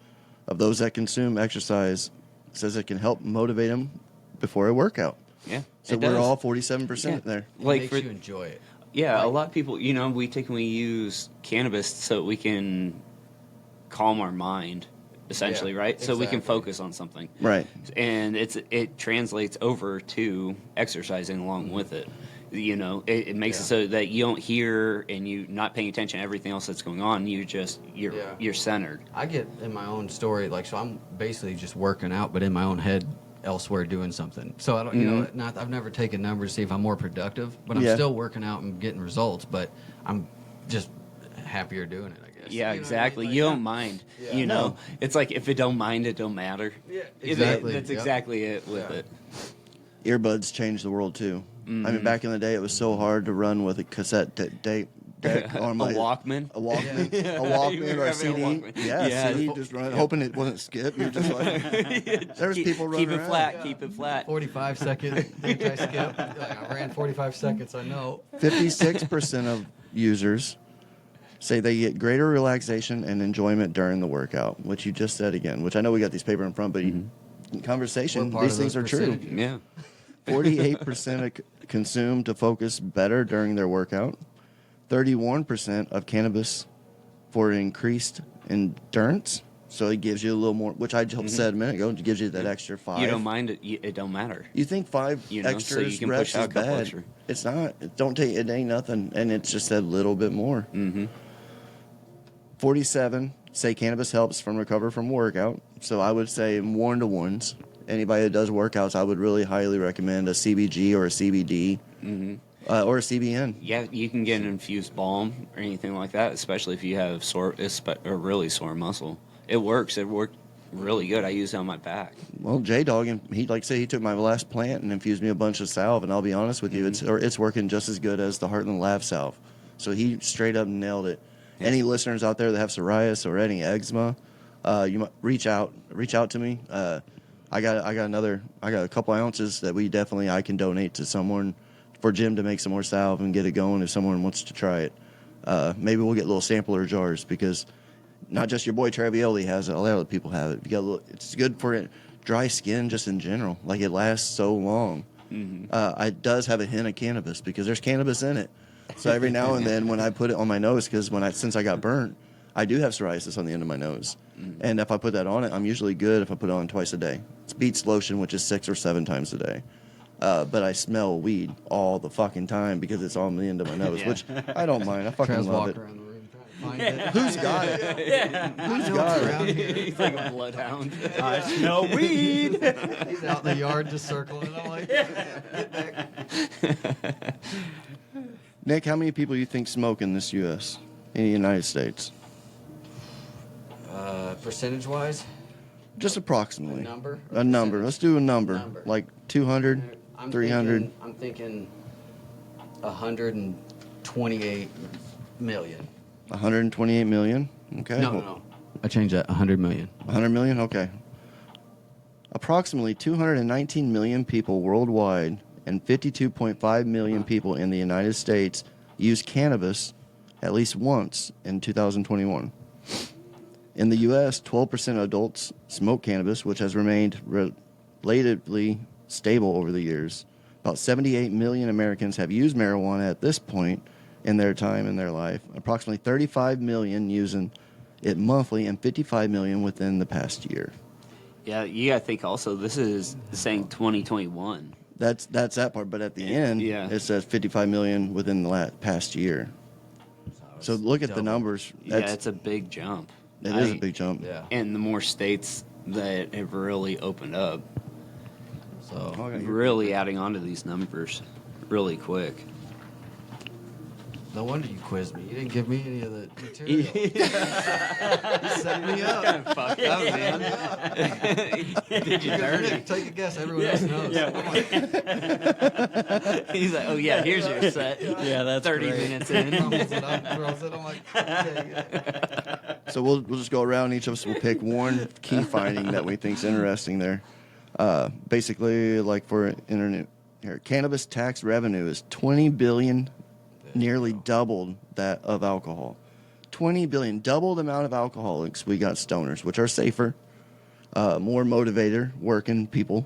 of those that consume exercise says it can help motivate them before a workout. Yeah. So it we're does. all 47% there. It Like makes for you enjoy it. Yeah, a lot of people, we use cannabis so we can calm our mind, essentially, Yeah, right? So we can exactly. focus on something. Right. And it translates over to exercising along with it. It makes it so that you don't hear and you not paying attention to everything else that's going on. You're centered. I get in my own story, so I'm basically just working out, but in my own head, elsewhere doing something. So I don't, I've never taken numbers to see if I'm more productive, but I'm still working out and getting results. But I'm just happier doing it, I guess. Yeah, You know what I exactly. mean? You don't mind. Yeah. No. It's like if it don't mind, it don't matter. Yeah, exactly. That's Yep. exactly it with Yeah. it. Earbuds changed the world too. I mean, back in the day, it was so hard to run with a cassette deck on my A Walkman. a Walkman, You a Walkman or remember a having a CD. Walkman? Yeah, Yeah. CD. Just run, hoping it wasn't skip. You're just like, there's people running Keep it around. flat. Keep it flat. 45 second anti-skip. I ran 45 seconds, I know. 56% of users say they get greater relaxation and enjoyment during the workout, which you just said again. Which I know we got these paper in front, but in conversation, We're part these of things those are true. percentages. Yeah. 48% consume to focus better during their workout. 31% of cannabis for increased endurance. So it gives you a little more, which I just said a minute ago. It gives you that extra 5. You don't mind it. It don't matter. You think 5 So extras you can reps push out is a couple bad? extra. It's not. It ain't nothing, and it's just a little bit more. 47 say cannabis helps from recover from workout. So I would say 1-to-1s. Anybody that does workouts, I would really highly recommend a CBG or a CBD or a CBN. Yeah, you can get an infused balm or anything like that, especially if you have really sore muscle. It works. It worked really good. I use it on my back. Well, J-Dawg, and he took my last plant and infused me a bunch of salve, and I'll be honest with you, it's working just as good as the Heartland Lab salve. So he straight up nailed it. Yeah. Any listeners out there that have psoriasis or any eczema, you might reach out to me. I got a couple ounces that I can donate to someone for Jim to make some more salve and get it going if someone wants to try it. Maybe we'll get little sampler jars because not just your boy Travioli has it, a lot of people have it. It's good for dry skin just in general. Like it lasts so long. It does have a hint of cannabis because there's cannabis in it. So every now and then when I put it on my nose, because since I got burnt, I do have psoriasis on the end of my nose. And if I put that on it, I'm usually good if I put it on twice a day. It's Beats lotion, which is 6 or 7 times a day. But I smell weed all the fucking time because it's on the end of my nose, Yeah. which I don't mind. I fucking Travis love walk it. around the room trying to find it. Who's got it? Who's got it? around here. He's like a bloodhound. I smell weed. He's out in the yard just circling. I'm like, get back. Nick, how many people you think smoke in this U.S., in the United States? Percentage wise, Just approximately. A number? A number. Let's do a number. Number. Like 200, 300. I'm thinking 128 million. 128 million. Okay. No. I changed that. 100 million. 100 million? Okay. Approximately 219 million people worldwide and 52.5 million people in the United States use cannabis at least once in 2021. In the U.S., 12% of adults smoke cannabis, which has remained relatively stable over the years. About 78 million Americans have used marijuana at this point in their time in their life. Approximately 35 million using it monthly and 55 million within the past year. Yeah, you got to think also, this is saying 2021. That's that part, but at the end, Yeah. it says 55 million within the past year. So look at the double. numbers. Yeah, it's a big jump. It is a big jump. Yeah. And the more states that have really opened up, So really adding on to these numbers really quick. No wonder you quizzed me. You didn't give me any of the material. You set me up. Kind of fucked up, man. Did you dirty? Take a guess. Everyone else knows. He's like, oh yeah, here's your set. Yeah, that's 30 great. minutes in. I'm like, okay. So we'll just go around. Each of us will pick one key finding that we think's interesting there. Basically, like for internet here, cannabis tax revenue is $20 billion, nearly doubled that of alcohol. $20 billion, double the amount of alcoholics we got stoners, which are safer, more motivated, working people.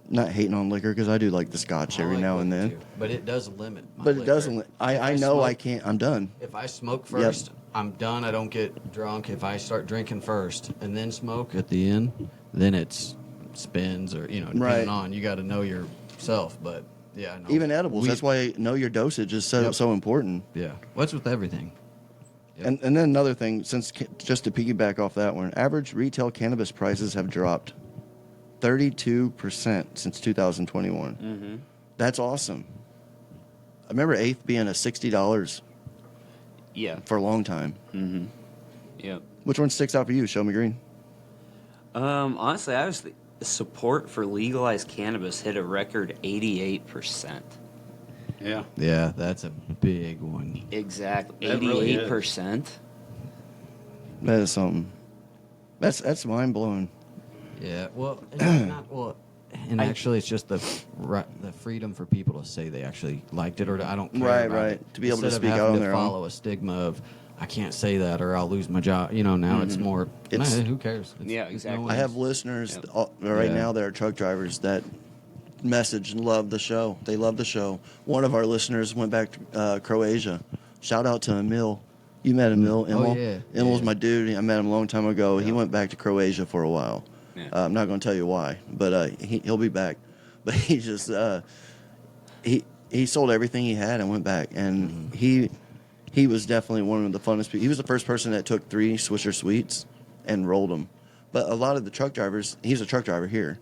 Not hating on liquor because I do like the scotch every now and then. But it does limit. My But it liquor. doesn't. I know smoke- I can't. I'm done. If I smoke first, I'm done. I don't get drunk. If I start drinking first and then smoke at the end, then it's spins or depending Right. on. You got to know yourself. But yeah, no. Even edibles. Weed- That's why know your dosage is so Yep. so important. Yeah. What's with everything? Yep. And then another thing, just to piggyback off that one, average retail cannabis prices have dropped 32% since 2021. Mm-hmm. That's awesome. I remember eighth being a $60 Yeah. for a long time. Mm-hmm. Yep. Which one sticks out for you, ShowMe Green? Honestly, the support for legalized cannabis hit a record 88%. Yeah. Yeah, that's a big one. Exactly. That really is. 88%. That is something. That's mind blowing. Yeah. Well, it's not well. And actually, it's just the freedom for people to say they actually liked it, or I don't care. Right, about right. it. To be able to Instead of speak out having on to their own. follow a stigma of I can't say that or I'll lose my job. Now it's more. It's- Nah, who cares? Yeah, exactly. I have listeners Yep. right Yeah. now that are truck drivers that message and love the show. They love the show. One of our listeners went back to Croatia. Shout out to Emil. You met Emil. Emil. yeah. Emil's Yeah. my dude. I met him a long time ago. He Yeah. went back to Croatia for a while. Yeah. I'm not going to tell you why, but he'll be back. But he just he sold everything he had and went back, and he was definitely one of the funnest people. He was the first person that took 3 Swisher Sweets and rolled them. But a lot of the truck drivers, he's a truck driver here,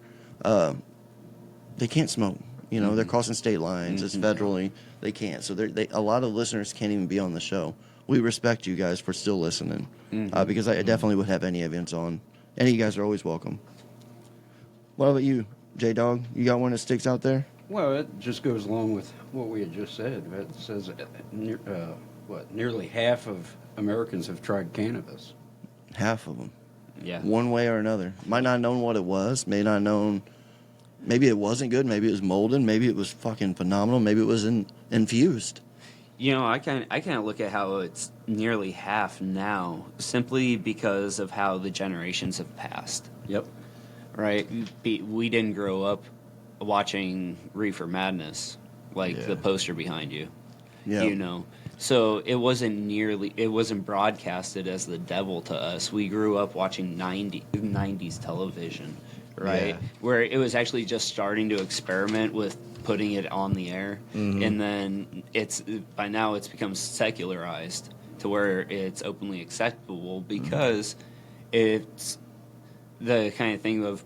they can't smoke. They're crossing state lines. It's federally. They can't. So a lot of listeners can't even be on the show. We respect you guys for still listening because I definitely would have any events on. Any of you guys are always welcome. What about you, J-Dawg? You got one that sticks out there? Well, it just goes along with what we had just said. It says nearly half of Americans have tried cannabis. Half of them. Yeah. One way or another. Might not have known what it was. May not have known. Maybe it wasn't good. Maybe it was molded. Maybe it was fucking phenomenal. Maybe it was infused. I kind of look at how it's nearly half now, simply because of how the generations have passed. Yep. Right? We didn't grow up watching Reefer Madness, like Yeah. the poster behind you. Yeah. So it wasn't broadcasted as the devil to us. We grew up watching 90s television, right? Yeah. Where it was actually just starting to experiment with putting it on the air. And then by now it's become secularized to where it's openly acceptable because it's the kind of thing of,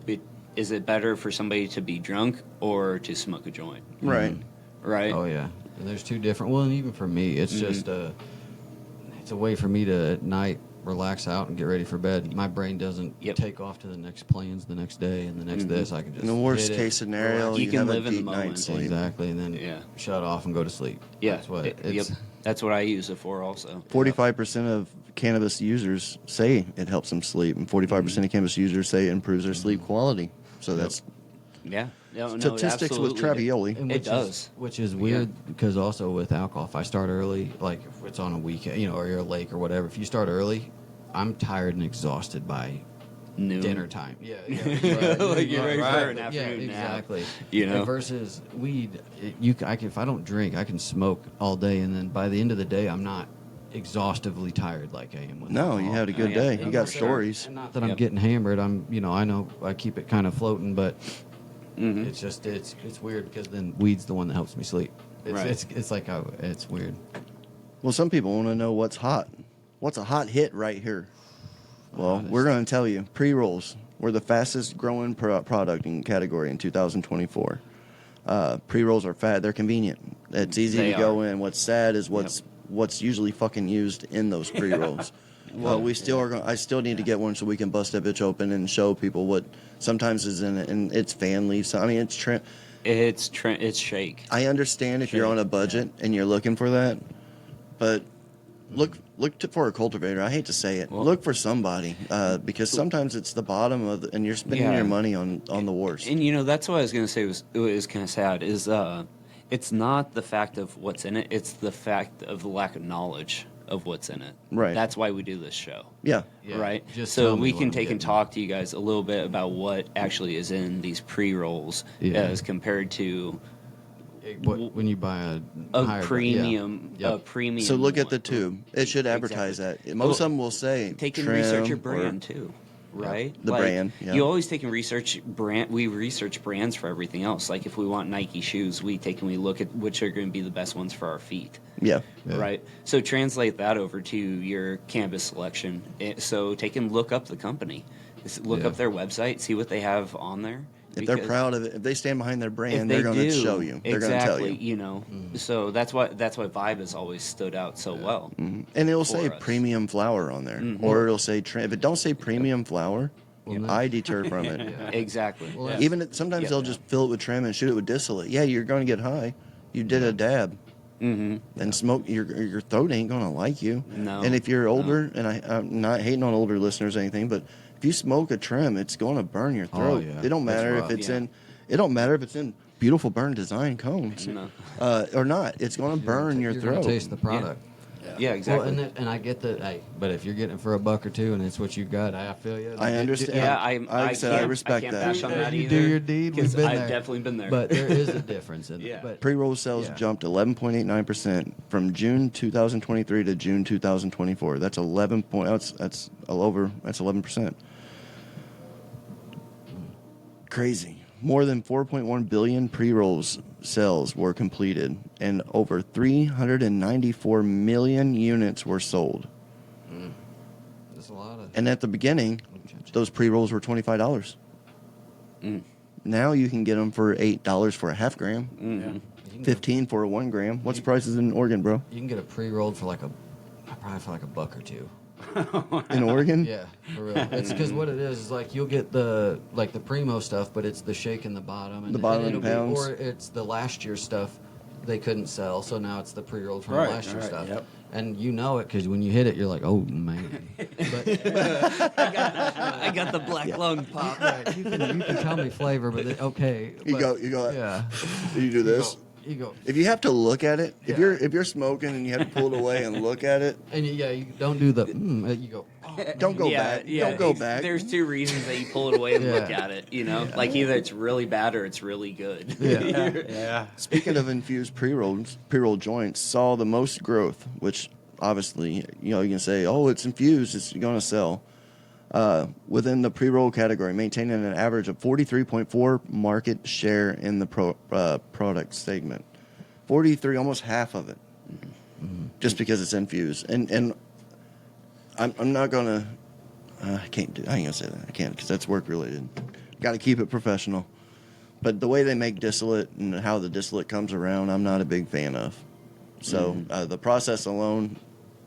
is it better for somebody to be drunk or to smoke a joint? Right. Right? Oh yeah. And there's two different. Well, and even for me, it's just it's a way for me to at night relax out and get ready for bed. My brain doesn't take off to the next plans the next day and the next this. I can just In the worst hit it, case scenario, relax. You you can have live a in the deep moment. night's sleep. Exactly, and then Yeah. shut off and go to sleep. Yeah. That's what Yep. it's. That's what I use it for also. 45% of cannabis users say it helps them sleep, and 45% of cannabis users say it improves their sleep quality. So that's Yeah. No, it statistics with absolutely Travioli. And It which does. is, which is weird because also with alcohol, if I start early, like if it's on a weekend, or you're a lake or whatever, if you start early, I'm tired and exhausted by Noon. dinner time. Yeah, Like you're ready for an Yeah, afternoon nap. exactly. You know? And versus weed, if I don't drink, I can smoke all day, and then by the end of the day, I'm not exhaustively tired like I am with No, alcohol. you had a good yeah. day. You got stories. And not that I'm Yep. getting hammered. I know I keep it kind of floating, but Mhm. it's just it's weird because then weed's the one that helps me sleep. Right. It's like it's weird. Well, some people want to know what's hot. What's a hot hit right here? Well, Hottest. we're going to tell you. Pre-rolls were the fastest growing product in category in 2024. Pre-rolls are fat. They're convenient. It's easy They to go are. in. What's sad is what's usually fucking used in those pre-rolls. We still are. I still need to get one so we can bust that bitch open and show people what sometimes is in it. And it's fan leaves. I mean, It's shake. I understand if you're on a budget and you're looking for that, but look for a cultivator. I hate to say it. Well, look for somebody because sometimes it's the bottom of and you're spending your money on the worst. And that's what I was gonna say was kind of sad is it's not the fact of what's in it, it's the fact of the lack of knowledge of what's in it. Right. That's why we do this show. Yeah. Right. Just so tell me we what can I'm take and getting. talk to you guys a little bit about what actually is in these pre-rolls as compared to When you buy a higher- premium yeah. a premium. So look at the one. tube. It should advertise Exactly. that. Most Well, of them will say Take and trim research your or- brand too, right? The brand, yeah. You always take and research brand. We research brands for everything else. Like if we want Nike shoes, we take and we look at which are going to be the best ones for our feet. Yeah. Right. So translate that over to your Cannabis selection. So take and look up the company, look Yeah. up their website, see what they have on there. If they're Because proud of it, if they stand behind their if brand, they they're going to do, show you. They're exactly, going to tell you. So that's why Vibe has always stood out so well. And it'll say for us. premium flour on there, or it'll say if it don't say premium flour, I deter from it. Exactly. Well, Even sometimes they'll just fill it with trim and shoot it with distillate. Yeah, you're going to get high. You did a dab. And smoke your throat ain't gonna like you. No. And if you're older, and I'm not hating on older listeners or anything, but if you smoke a trim, it's gonna burn your throat. yeah. It don't That's matter if rough. it's Yeah. in. It don't matter if it's in beautiful burn design cones No. or not. It's gonna burn your You're gonna throat. taste the product. Yeah, exactly. Well, and I get that. Hey, but if you're getting it for $1 or $2 and it's what you got, I feel you. I understand. Yeah, I said I can't- respect can't that. bash on that You either, do your deed. We've 'cause been I've there. definitely been there. But there is a difference in Yeah. it. But Pre-roll sales Yeah. jumped 11.89% from June 2023 to June 2024. That's 11 point. That's a little over. That's 11%. Crazy. More than 4.1 billion pre-rolls sales were completed, and over 394 million units were sold. there's a lot of. And at the beginning, those pre-rolls were $25. Now you can get them for $8 for a half gram, You can get- 15 for a 1 gram. What's the prices in Oregon, bro? You can get a pre-rolled for probably for like $1 or $2. In Oregon? Yeah, for real. It's because what it is like you'll get the primo stuff, but it's the shake in the bottom, and The bottom and and it'll pounds. or it's the last year stuff they couldn't sell, so now it's the pre-rolled from Right, the last year right, stuff. yep. And you know it because when you hit it, you're like, oh man. But I got the black lung pop. right, you can tell me flavor, but okay. You but- go. Yeah. You do this. You go. If you have to look at it, if Yeah. you're smoking and you have to pull it away and look at it, And you don't do the. You go. Oh, don't go Yeah, back. yeah. Don't go back. There's two reasons that you pull it away and look Yeah. at it. Like either it's really bad or it's really good. Yeah. Yeah. Speaking of infused pre-roll joints saw the most growth, which obviously you can say, oh, it's infused, it's going to sell. Within the pre-roll category, maintaining an average of 43.4 market share in the product segment. 43, almost half of it, just because it's infused. And I'm not gonna. I ain't gonna say that. I can't because that's work related. Got to keep it professional. But the way they make distillate and how the distillate comes around, I'm not a big fan of. So the process alone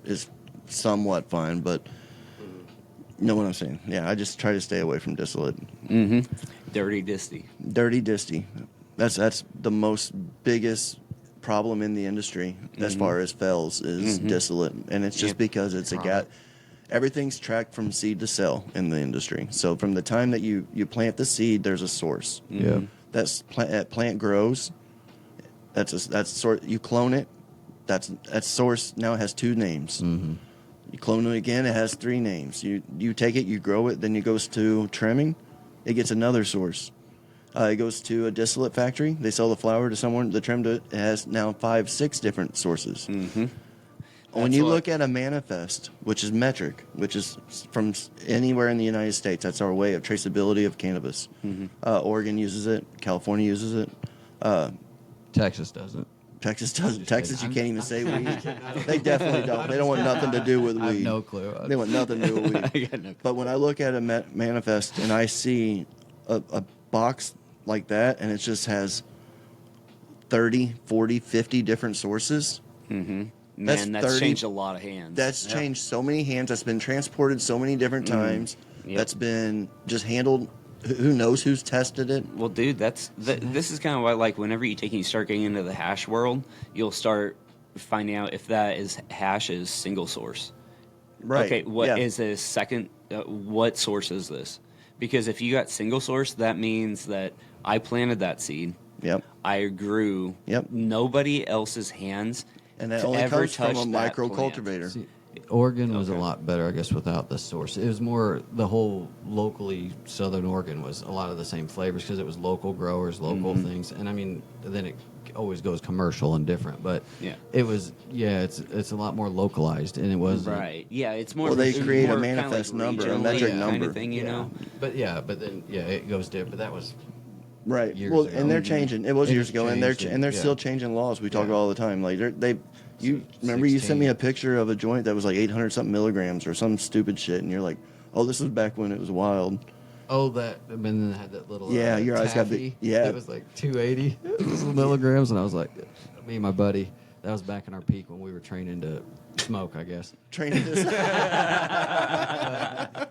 is somewhat fine, but you know what I'm saying? Yeah, I just try to stay away from distillate. Dirty disty. Dirty disty. That's the most biggest problem in the industry as far as fells is distillate, and it's just Yep. because it's a gas. Everything's tracked from seed to sell in the industry. So from the time that you plant the seed, there's a source. Yeah. That plant grows. That's sort. You clone it. That source now has 2 names. You clone it again, it has 3 names. You take it, you grow it, then it goes to trimming. It gets another source. It goes to a distillate factory. They sell the flour to someone. The trim to it has now 5, 6 different sources. When That's you what- look at a manifest, which is metric, which is from anywhere in the United States, that's our way of traceability of cannabis. Oregon uses it. California uses it. Texas doesn't. Texas doesn't. Texas, you I'm- can't even say weed. They definitely don't. They don't want nothing to do with weed. I have no clue. They want nothing to do with weed. I got no clue. But when I look at a manifest and I see a box like that, and it just has 30, 40, 50 different sources. Man, That's that's 30 changed a lot of hands. That's changed so many hands. That's been transported so many different times. Yep. That's been just handled. Who knows who's tested it? Well, dude, this is kind of why, like, whenever you start getting into the hash world, you'll start finding out if that is hash is single source. Right. Okay, what yeah. is this second? What source is this? Because if you got single source, that means that I planted that seed. Yep. I grew. Yep. Nobody else's hands And that to only ever comes from touch a that micro plant. cultivator. See, Oregon was a Okay. lot better, I guess, without the source. It was more the whole locally Southern Oregon was a lot of the same flavors because it was local growers, local things, and I mean, then it always goes commercial and different, but Yeah. it was it's a lot more localized, and it was Right. Yeah, it's more. Well, they it's create a more kinda manifest like number, a regionally metric kind number. of thing, you know. but then it goes different. But that was Right. years Well, ago. and they're changing. It was It years has ago, and they're changed, and they're yeah. still changing laws. We talk Yeah. all the time. Like you remember you sent me a picture of a joint that was like 800 something milligrams or some stupid shit, and you're like, oh, this was back when it was wild. that, and then it had that little Yeah, your eyes got big. taffy. Yeah. It was like 280 milligrams, and I was like, me and my buddy, that was back in our peak when we were training to smoke, I guess. Training this.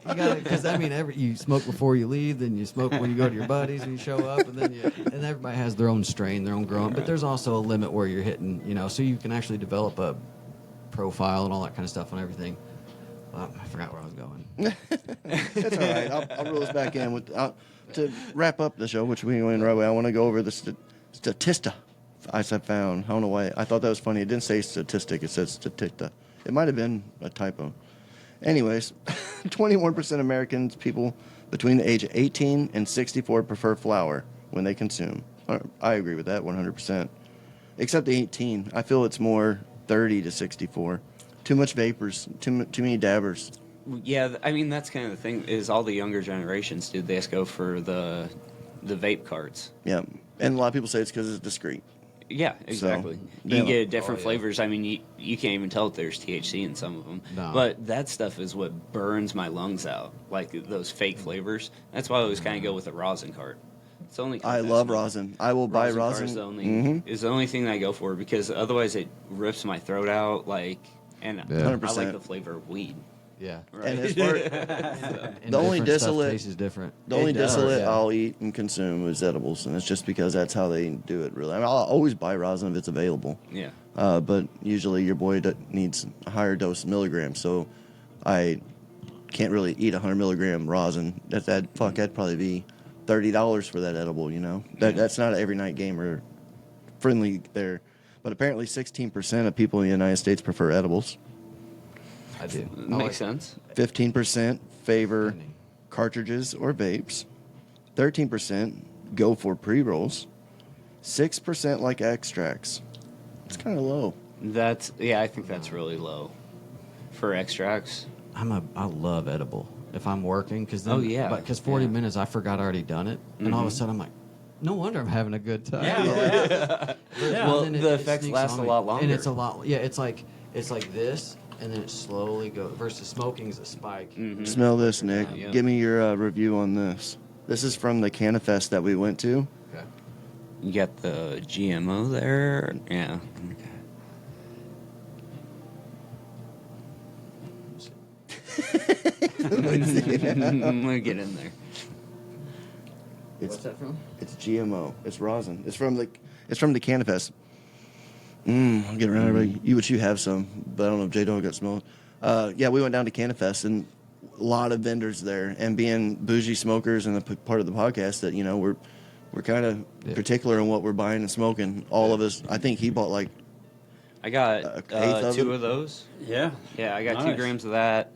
You got it, because I mean, you smoke before you leave, then you smoke when you go to your buddies and you show up, and then and everybody has their own strain, their own growing. But there's also a limit where you're hitting, so you can actually develop a profile and all that kind of stuff on everything. Well, I forgot where I was going. That's all right. I'll reel us back in with to wrap up the show, which we went right away. I want to go over the statista I found. I don't know why. I thought that was funny. It didn't say statistic. It said statista. It might have been a typo. Anyways, 21% Americans, people between the age of 18 and 64, prefer flour when they consume. I agree with that 100%. Except the 18. I feel it's more 30 to 64. Too much vapors. Too many dabbers. Yeah, I mean that's kind of the thing. Is all the younger generations, dude? They just go for the vape carts. Yeah. And a lot of people say it's because it's discreet. Yeah, exactly. yeah. You get different Oh, yeah. flavors. I mean, you can't even tell if there's THC in some of them. No. But that stuff is what burns my lungs out, like those fake flavors. That's why I always kind of go with the rosin cart. It's the only. I love rosin. I will buy rosin. Is the only thing that I go for because otherwise it rips my throat out. And Yeah. I 100%. like the flavor of weed. Yeah. Right? And as far And The only different stuff distillate- tastes different. the only It does, distillate yeah. I'll eat and consume is edibles, and it's just because that's how they do it. Really, I mean, I'll always buy rosin if it's available. Yeah. But usually your boy needs a higher dose of milligrams, so I can't really eat 100 milligram rosin. That'd probably be $30 for that edible. That's not an every night gamer friendly there. But apparently 16% of people in the United States prefer edibles. I do. Makes sense. 15% favor cartridges or vapes. 13% go for pre-rolls. 6% like extracts. It's kind of low. I think that's really low for extracts. I love edible if I'm working because Oh, yeah. because 40 Yeah. minutes I forgot I already done it, and all of a sudden I'm like, no wonder I'm having a good time. Well, And then the effects sneaks last on a me. lot longer. and it's a lot. Yeah, it's like this, and then it slowly goes. Versus smoking is a spike. Smell this, Nick. Yeah. Give me your review on this. This is from the Cannabis that we went to. Okay. You got the GMO there. Yeah. Okay. I'm gonna get in there. It's, What's that from? It's GMO. It's rosin. It's from the Cannabis. I'll get around everybody. You have some, but I don't know if J-Dawg got smell. Yeah, we went down to Cannabis and a lot of vendors there, and being bougie smokers and part of the podcast that we're kind of particular in what we're buying and smoking. All of us. I think he bought like I got eighth of 2 them? of those. Yeah. Yeah, I got 2 Nice. grams of that.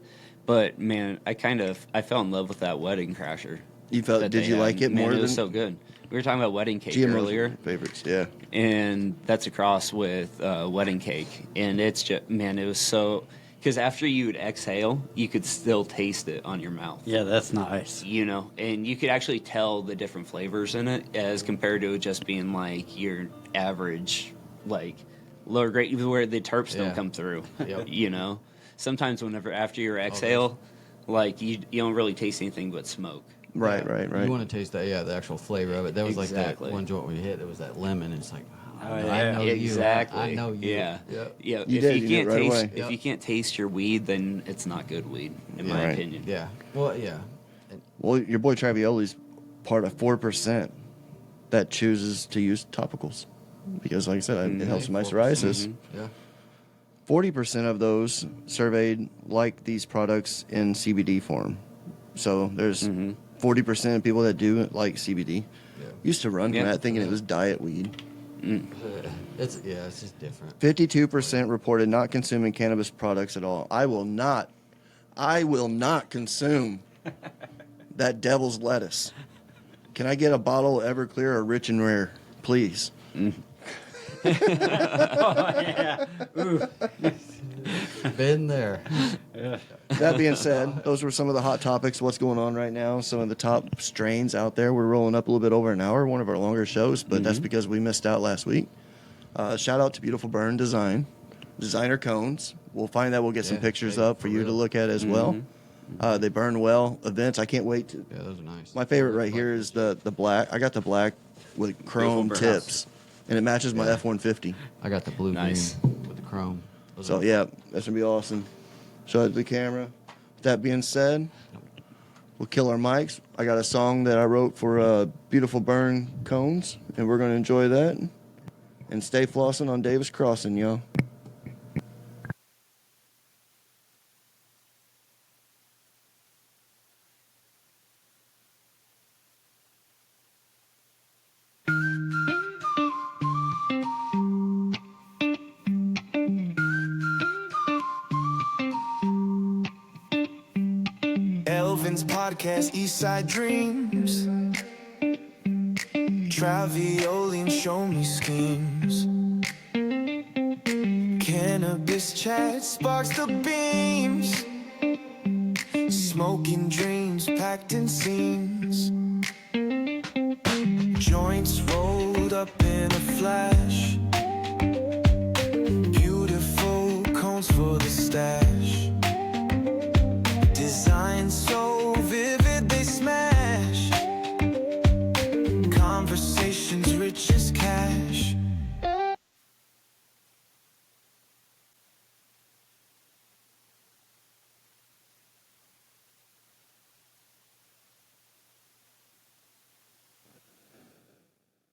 But man, I fell in love with that wedding crasher. You felt? that Did they you had. like it Man, more it than was so good. We were talking about wedding cake GMO's earlier, favorites? Yeah. and that's a cross with wedding cake, and it's just man, it was so because after you'd exhale, you could still taste it on your mouth. Yeah, that's nice. And you could actually tell the different flavors in it as compared to it just being like your average, like lower grade, where the terps don't Yeah. come through. Yep. Sometimes whenever after your exhale, like you don't really taste anything but smoke. Right. You want to taste that? Yeah, the actual flavor of it. That was like Exactly. that one joint we hit. It was that lemon. It's like, I know Exactly. you. I know you. Yeah. Yep. Yeah. You if did, you you can't did right taste, away. if you can't taste your weed, then it's not good weed, in my Right. opinion. Yeah. Well, yeah. Well, your boy Travioli's part of 4% that chooses to use topicals because, like I said, it helps with my 4%. psoriasis. Yeah. 40% of those surveyed like these products in CBD form. So there's 40% of people that do like CBD. Yeah. Used to run from Yeah. that thinking it was diet weed. It's just different. 52% reported not consuming cannabis products at all. I will not consume that devil's lettuce. Can I get a bottle of Everclear or Rich and Rare, please? Been there. That being said, those were some of the hot topics. What's going on right now? Some of the top strains out there. We're rolling up a little bit over an hour, one of our longer shows, but that's because we missed out last week. Shout out to Beautiful Burn Designer cones. We'll find that. We'll get some Yeah, pictures hey, up for for you to real. look at as well. They burn well. Events. I can't wait to. Yeah, those are nice. My favorite right here is the black. I got the black with chrome Beautiful burn tips, and it matches my Yeah. F-150. I got the blue Nice. green with the chrome. Those So are- yeah, that's gonna be awesome. Show it to the camera. With that being said, we'll kill our mics. I got a song that I wrote for Beautiful Burn Cones, and we're gonna enjoy that. And stay flossing on Davis Crossing, y'all. Elvins podcast, Eastside Dreams. Travioli and show me schemes. Cannabis chat sparks the beams. Smoking dreams packed in scenes. Joints rolled up in a flash. Beautiful cones for the stash. Design so vivid they smash. Conversations rich as